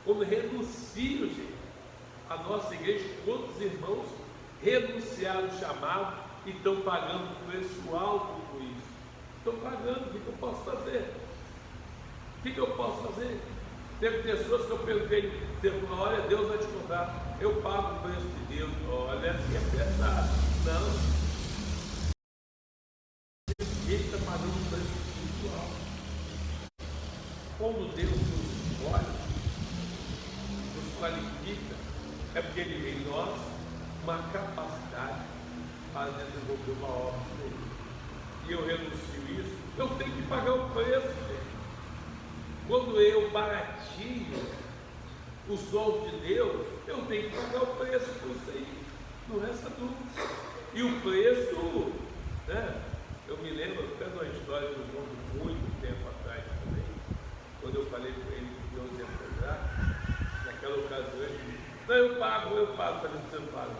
quando renunciam, gente, a nossa igreja, quantos irmãos renunciaram o chamado e estão pagando um preço alto por isso? Estou pagando, o que eu posso fazer? O que eu posso fazer? Teve pessoas que eu perguntei, você falou: olha, Deus vai te cobrar, eu pago o preço de Deus. Olha, que é pesado. Não. Ele está pagando um preço muito alto. Quando Deus nos escolhe, nos qualifica, é porque Ele vê em nós uma capacidade para desenvolver uma obra dele. E eu renuncio isso, eu tenho que pagar o preço, gente. Quando eu baratinho os dons de Deus, eu tenho que pagar o preço por isso aí, não resta dúvida. E o preço, né? Eu me lembro até de uma história do mundo muito tempo atrás também, quando eu falei com ele que Deus ia cobrar, naquela ocasião ele disse: não, eu pago, falei: você não paga,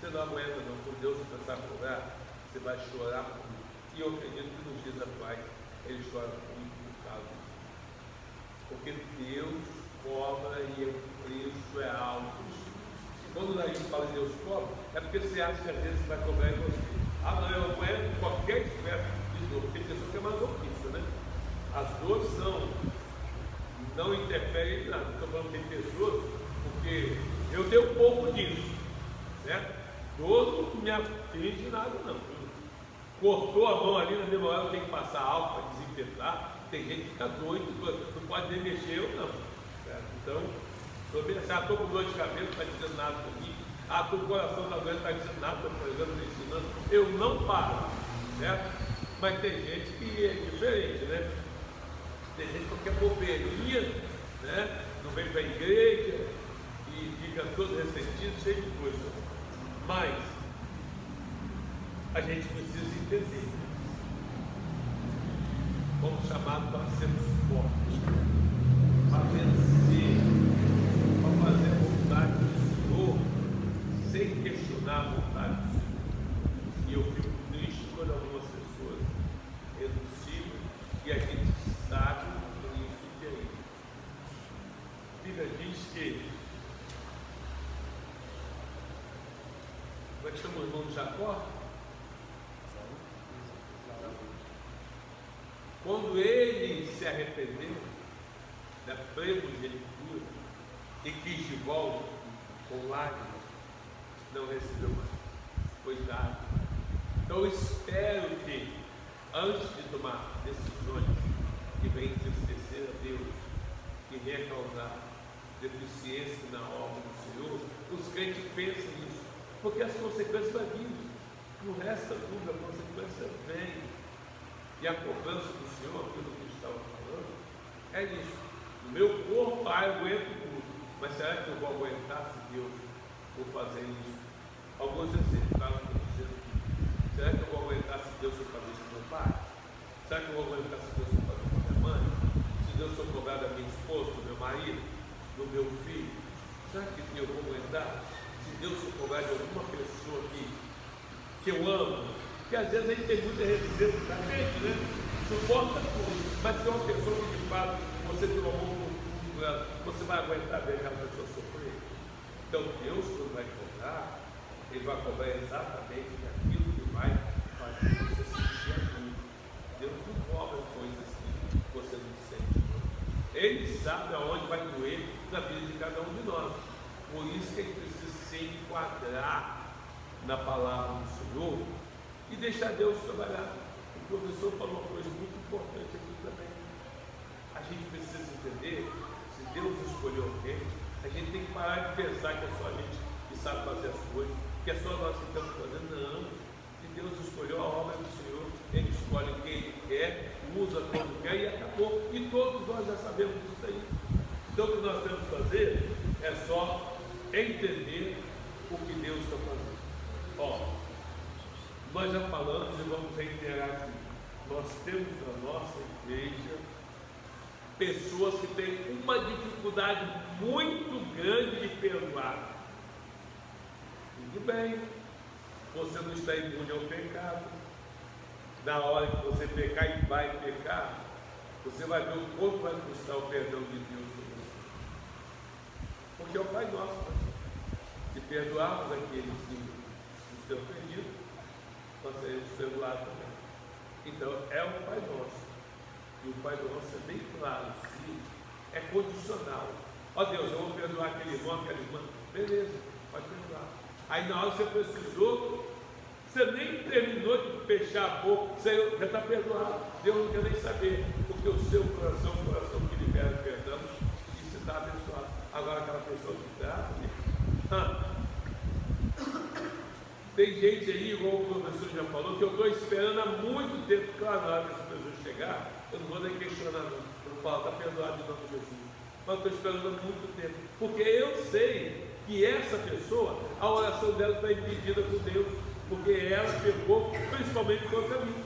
você não aguenta não, quando Deus começar a cobrar, você vai chorar por mim. E eu acredito que nos dias atuais ele chora muito por causa disso. Porque Deus cobra e o preço é alto. Quando a gente fala de Deus cobra, é porque você acha que às vezes vai cobrar em você. Ah, não, eu aguento qualquer esforço de dor. Tem pessoa que é masoquista, né? As dores não interferem em nada. Estou falando que tem pessoas, porque eu tenho pouco disso, certo? Dor não me atinge nada, não. Cortou a mão ali, na mesma hora eu tenho que passar álcool para desinfetar. Tem gente que fica doido, não pode nem mexer, eu não. Certo? Então, sobre essa, estou com dor de cabelo, não está dizendo nada comigo. Estou com o coração na doença, não está dizendo nada, estou pregando, estou ensinando. Eu não paro, certo? Mas tem gente que é diferente, né? Tem gente que quer bobeirinha, né? Não vem para a igreja e fica todo ressentido, cheio de coisa. Mas a gente precisa entender. Fomos chamados para sermos fortes, para vencer, para fazer a vontade do Senhor, sem questionar a vontade do Senhor. E eu fico triste quando algumas pessoas Bíblia diz que, como é que chama o irmão de Jacó? Quando ele se arrependeu da primogenitura e quis de volta com lágrimas, não recebeu mais, foi dado. Então eu espero que, antes de tomar decisões que venham entristecer a Deus, que venha causar deficiência na obra do Senhor, os crentes pensem nisso, porque as consequências vão vir. Não resta dúvida, a consequência vem. E a cobrança do Senhor, aquilo que estava falando, é isso. No meu corpo, eu aguento tudo. Mas será que eu vou aguentar se Deus for fazer isso? Alguns exemplos, tá? Será que eu vou aguentar se Deus for fazer isso com meu pai? Será que eu vou aguentar se Deus for fazer com minha mãe? Se Deus for cobrar da minha esposa, do meu marido, do meu filho? Será que eu vou aguentar? Se Deus for cobrar de alguma pessoa que eu amo? Porque às vezes a gente tem muita resistência da gente, né? Suporta tudo. Mas se é uma pessoa que de fato você tem um amor profundo por ela, você vai aguentar ver aquela pessoa sofrer. Então Deus, quando vai cobrar, Ele vai cobrar exatamente aquilo que vai fazer você sentir a dor. Deus não cobra coisas que você não sente. Ele sabe aonde vai doer na vida de cada um de nós. Por isso que a gente precisa se enquadrar na palavra do Senhor e deixar Deus trabalhar. O professor falou uma coisa muito importante aqui também. A gente precisa entender, se Deus escolheu alguém, a gente tem que parar de pensar que é só a gente que sabe fazer as coisas, que é só nós que estamos fazendo. Não. Se Deus escolheu a obra do Senhor, Ele escolhe quem Ele quer, usa quando quer e acabou. E todos nós já sabemos disso aí. Então o que nós temos que fazer é só entender o que Deus está fazendo. Nós já falamos e vamos reiterar aqui. Nós temos na nossa igreja pessoas que têm uma dificuldade muito grande de perdoar. Tudo bem, você não está imune ao pecado. Na hora que você pecar e vai pecar, você vai ver o quanto vai custar o perdão de Deus sobre você. Porque é o Pai Nosso, se perdoarmos aqueles que nos têm ofendido, nós seremos perdoados também. Então é o Pai Nosso. E o Pai Nosso é bem claro, sim, é condicional. Deus, eu vou perdoar aquele irmão, aquela irmã. Beleza, pode perdoar. Aí na hora que você precisou, você nem terminou de fechar a boca, você já está perdoado. Deus não quer nem saber, porque o seu coração é o coração que libera perdão e você está abençoado. Agora aquela pessoa que está, tem gente aí, igual o professor já falou, que eu estou esperando há muito tempo. Claro, na hora que essa pessoa chegar, eu não vou nem questionar, não. Eu não falo, está perdoado em nome de Jesus. Mas eu estou esperando há muito tempo, porque eu sei que essa pessoa, a oração dela está impedida por Deus, porque ela pecou principalmente contra mim.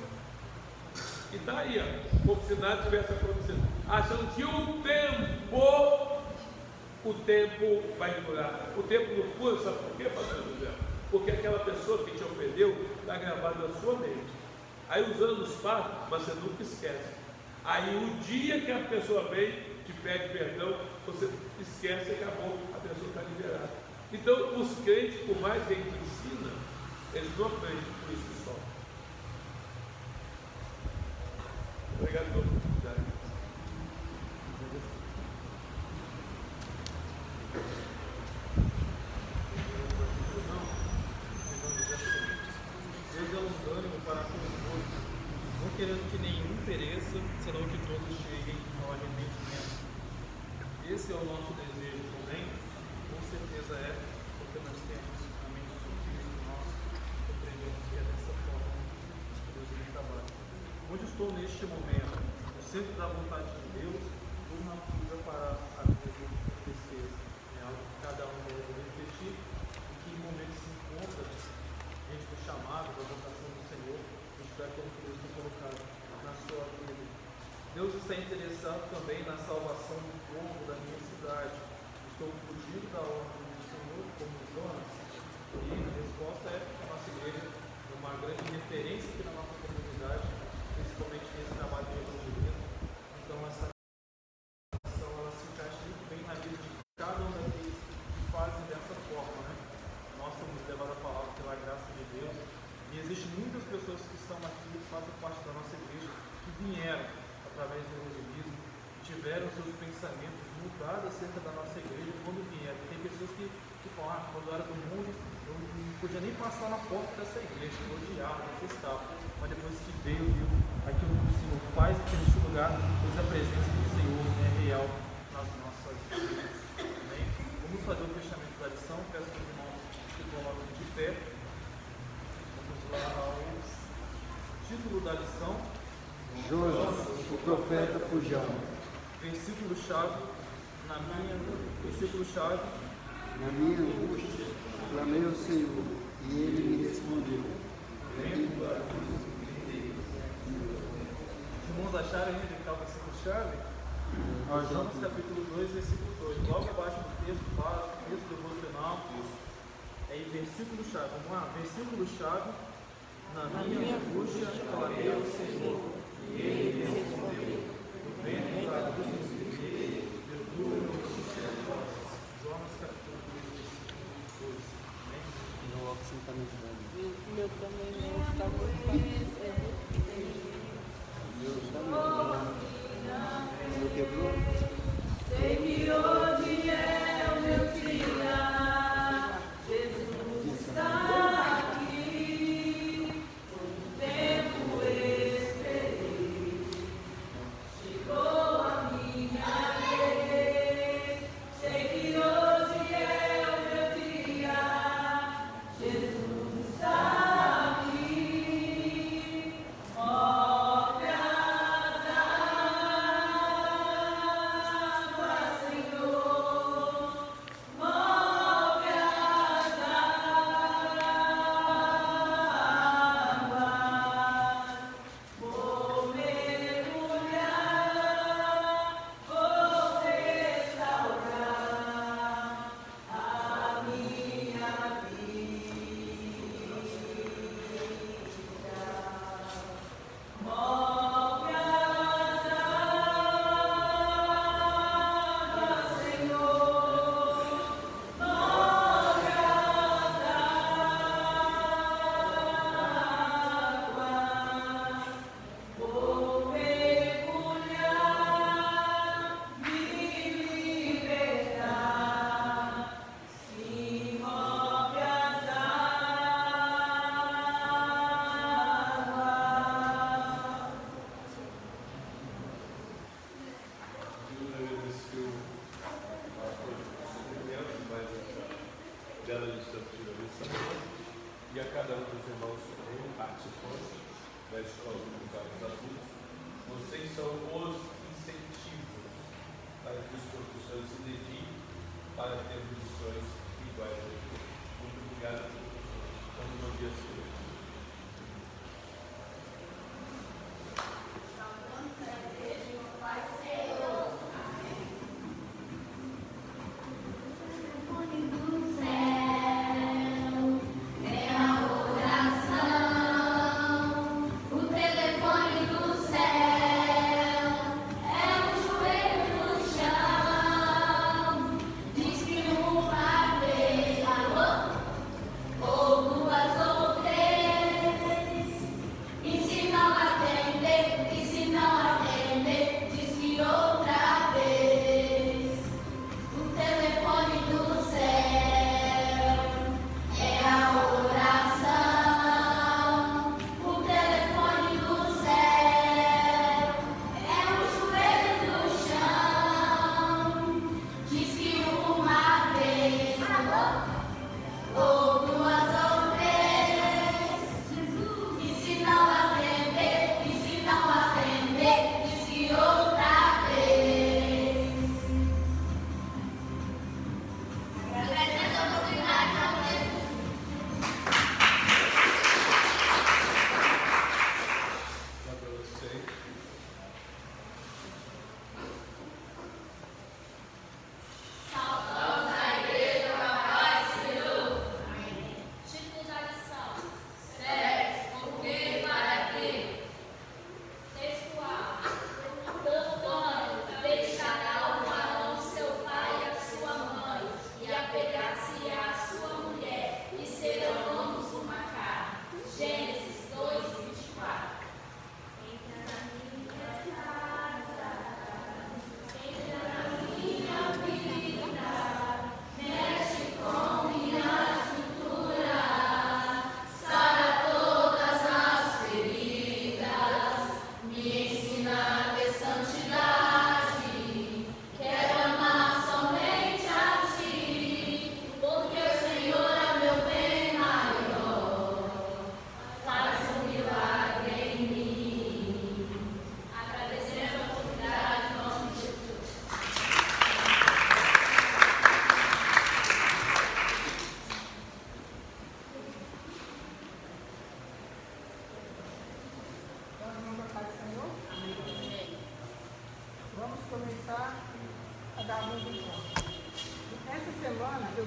E está aí, como se nada tivesse acontecido, achando que o tempo vai curar. O tempo não cura, sabe por quê, pastor José? Porque aquela pessoa que te ofendeu está gravada na sua mente. Aí os anos passam, mas você nunca esquece. Aí o dia que a pessoa vem, te pede perdão, você esquece e acabou, a pessoa está liberada. Então os crentes, por mais que a gente ensina, eles não aprendem por isso que só. Obrigado pela oportunidade. Deus é longânimo para convosco, não querendo que nenhum pereça, senão que todos cheguem ao arrependimento. Esse é o nosso desejo também, com certeza é, porque nós temos a mente do Cristo nosso, compreendemos que é dessa forma que Deus ele trabalha. Onde estou neste momento, no centro da vontade de Deus, ou na fuga para a vida de tristeza. É algo que cada um deve refletir e que em momento se encontra diante do chamado, da vocação do Senhor, espero que Deus tenha colocado na sua vida. Deus está interessado também na salvação do povo da minha cidade. Estou fugindo da ordem do Senhor, como Jonas, e a resposta é que a nossa igreja é uma grande referência aqui na nossa comunidade, principalmente nesse trabalho de evangelismo. Então, essa ação ela se encaixa muito bem na vida de quando eu era do mundo, eu não podia nem passar na porta dessa igreja, eu odiava, detestava. Mas depois que veio, viu aquilo que o Senhor faz aqui neste lugar, pois a presença do Senhor é real nas nossas vidas. Amém? Vamos fazer o fechamento da lição, peço aos irmãos que coloquem de pé. Vamos lá ao título da lição. Jonas, o profeta fujão. Versículo-chave, versículo-chave. Na minha angústia, clamei ao Senhor, e Ele me respondeu. Os irmãos acharam ainda que está o versículo-chave? Jonas capítulo 2, versículo 2. Logo abaixo do texto, básico, texto devocional. É em versículo-chave. Vamos lá, versículo-chave. Na minha angústia, clamei ao Senhor, e Ele me respondeu. O vento da angústia Jonas capítulo 2, versículo 2. Meu também não está muito parecido. Meu quebrou? Sei que hoje é o meu dia. Jesus está aqui. O tempo esperei. Chegou a minha vez. Sei que hoje é o meu dia. Jesus está aqui. Move as águas, Senhor. Move as águas. Vou mergulhar, vou restaurar a minha vida. Move as águas, Senhor. Move as águas. Vou mergulhar, me libertar. Sim, move as águas. Deus agradeceu a oportunidade mais essa bela lição de lição e a cada um dos irmãos participantes da Escola Comunitária dos Adultos. Vocês são os incentivos para que os professores se dediquem para ter lições iguais a vocês. Muito obrigado, professores. Vamos no dia seguinte. Telefone do céu, é a oração. O telefone do céu é o joelho no chão. Diz que uma vez falou, ou duas ou três.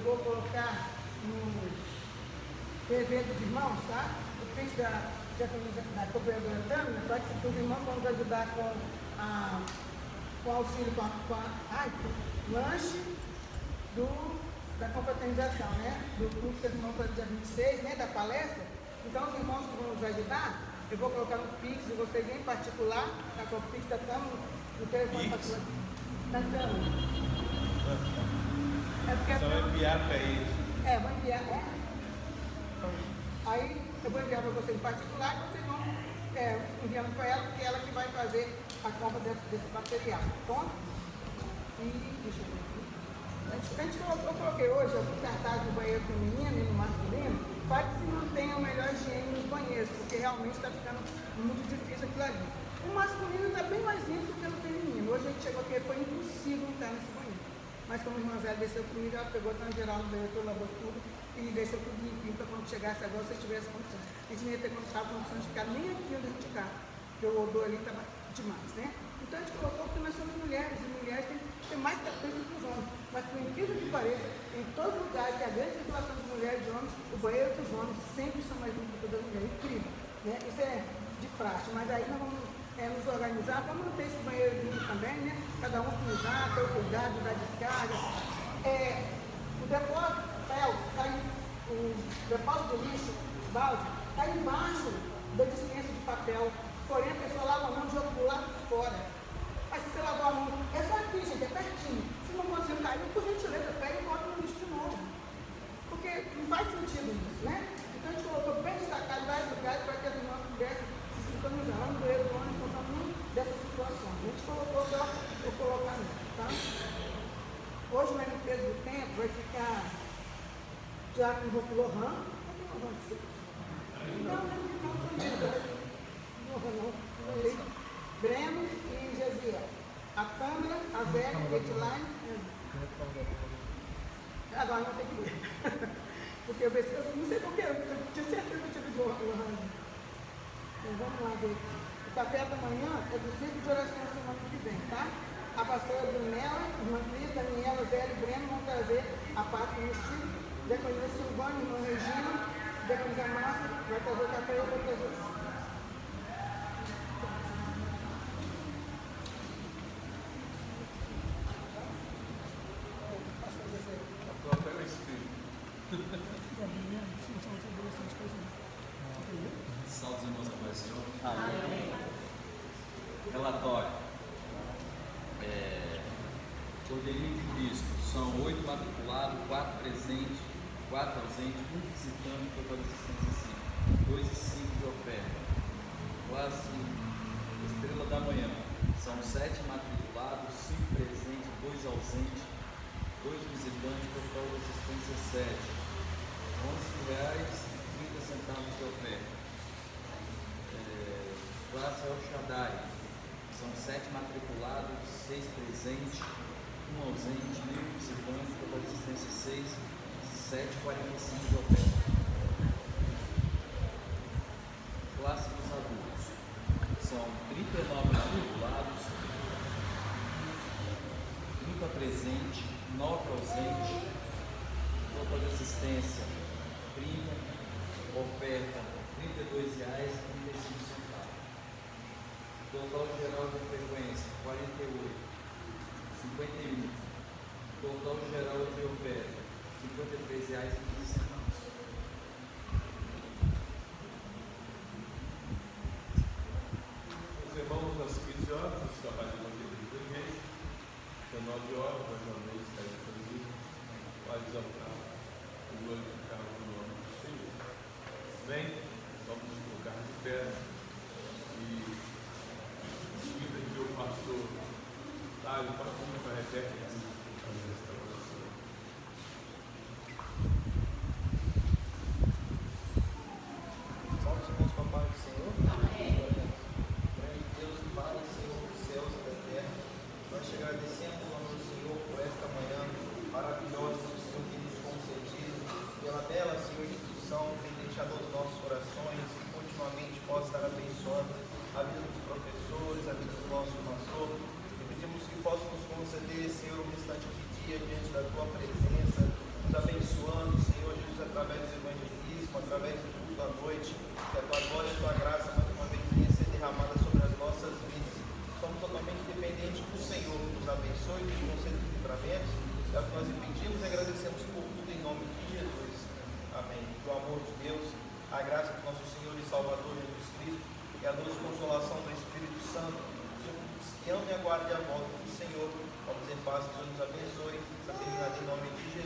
vou colocar no PV dos irmãos, tá? O Pix da Cooperadora Antônia, para que os irmãos vão nos ajudar com o auxílio, com lanche da confraternização, né? Do curso que os irmãos fazem dia 26, né? Da palestra. Então, os irmãos que vão nos ajudar, eu vou colocar no Pix de vocês em particular, tá? Com o Pix está no telefone particular. Tá dando. É porque Só enviar para eles. vou enviar, Aí eu vou enviar para vocês em particular e vocês vão enviando para ela, porque é ela que vai fazer a compra desse material. Bom? E deixa eu ver aqui. Eu coloquei hoje alguns cartazes no banheiro feminino e no masculino para que se mantenha a melhor higiene nos banheiros, porque realmente está ficando muito difícil aquilo ali. O masculino está bem mais limpo do que no feminino. Hoje a gente chegou aqui e foi impossível entrar nesse banheiro. Mas como a irmã Zé desceu comigo, ela pegou tão geral no banheiro, lavou tudo e deixou tudo limpinho para quando chegasse agora, você tivesse condições. A gente não ia ter condições de ficar nem aqui onde a gente está, porque o odor ali estava demais, né? Então a gente colocou porque nós somos mulheres, e mulheres têm que ter mais capacidade que os homens. Mas por incrível que pareça, em todo lugar que a grande circulação de mulheres e de homens, o banheiro dos homens sempre são mais limpos que o das mulheres. Incrível, né? Isso é de praxe, mas aí nós vamos nos organizar para manter esse banheiro limpo também, né? Cada um utilizar, ter o cuidado da descarga. O depósito, o depósito de lixo, balde, está embaixo da dispensa de papel. Porém, a pessoa lava a mão de jogo lá fora. Mas se você lavar a mão, é só aqui, gente, é pertinho. Se não conseguir cair, por gentileza, pega e bota no lixo de novo. Porque não faz sentido isso, né? Então a gente colocou bem destacado vários lugares para que as irmãs pudessem se sintonizar. Lá no banheiro do ano, contando muito dessa situação. A gente colocou só, vou colocar nisso, tá? Hoje na limpeza do tempo vai ficar Diácono Lohan. Breno e Gesiel. A Câmara, a Vera, a Edline. Agora não tem que ver. Porque eu não sei porquê, eu tinha certeza que eu tive de Lohan. Então vamos lá ver. O café da manhã é do ciclo de oração semana que vem, tá? A pastora Brunella, irmã Cris, Daniela, Zé e Breno vão trazer a parte do estilo. Deconisa Silvana, irmã Regina, Deconisa Márcia, vai trazer o café e eu vou trazer. Salve, irmãos, a paz do Senhor. Amém. Relatório. Cordeirinho de Cristo. São 8 matriculados, 4 presentes, 4 ausentes, 1 visitante, total de assistência 5. 2 e 5 de oferta. Classe Estrela da Manhã. São 7 matriculados, 5 presentes, 2 ausentes, 2 visitantes, total de assistência 7. R$11,30 de oferta. Classe El Shaddai. São 7 matriculados, 6 presentes, 1 ausente, 1 visitante, total de assistência 6, R$7,45 de oferta. Classe dos adultos. São 39 matriculados, 30 presentes, 9 ausentes, total de assistência 30, oferta R$32,35. Total geral de frequência 48, 51. Total geral de oferta R$53,15. Os irmãos, às 15 horas, os trabalhos de manter da igreja. Às 9 horas, mais uma vez, está disponível para exaltar o glorificar o nome do Senhor. Bem, vamos colocar de pé e seguida que o pastor Tálio pode vir para a repete a restauração. Salve os irmãos, papai do Senhor. Amém. Grande Deus, Pai, Senhor dos céus e da terra, nós te agradecemos, nosso Senhor, por esta manhã maravilhosa que o Senhor tem nos concedido, pela bela, Senhor, instrução que tem deixado aos nossos corações e continuamente possa estar abençoando a vida dos professores, a vida do nosso pastor. E pedimos que possa nos conceder, Senhor, um instante de dia diante da Tua presença, nos abençoando, Senhor Jesus, através do evangelismo, através do culto da noite, que a tua glória e a tua graça mais uma vez venha ser derramada sobre as nossas vidas. Somos totalmente dependentes do Senhor, que nos abençoe, nos conceda os livramentos. É o que nós lhe pedimos e agradecemos por tudo em nome de Jesus. Amém. Do amor de Deus, a graça do nosso Senhor e Salvador Jesus Cristo e a doce consolação do Espírito Santo, que ame e aguarde a volta do Senhor. Vamos em paz, que Deus nos abençoe. Está terminado em nome de Jesus.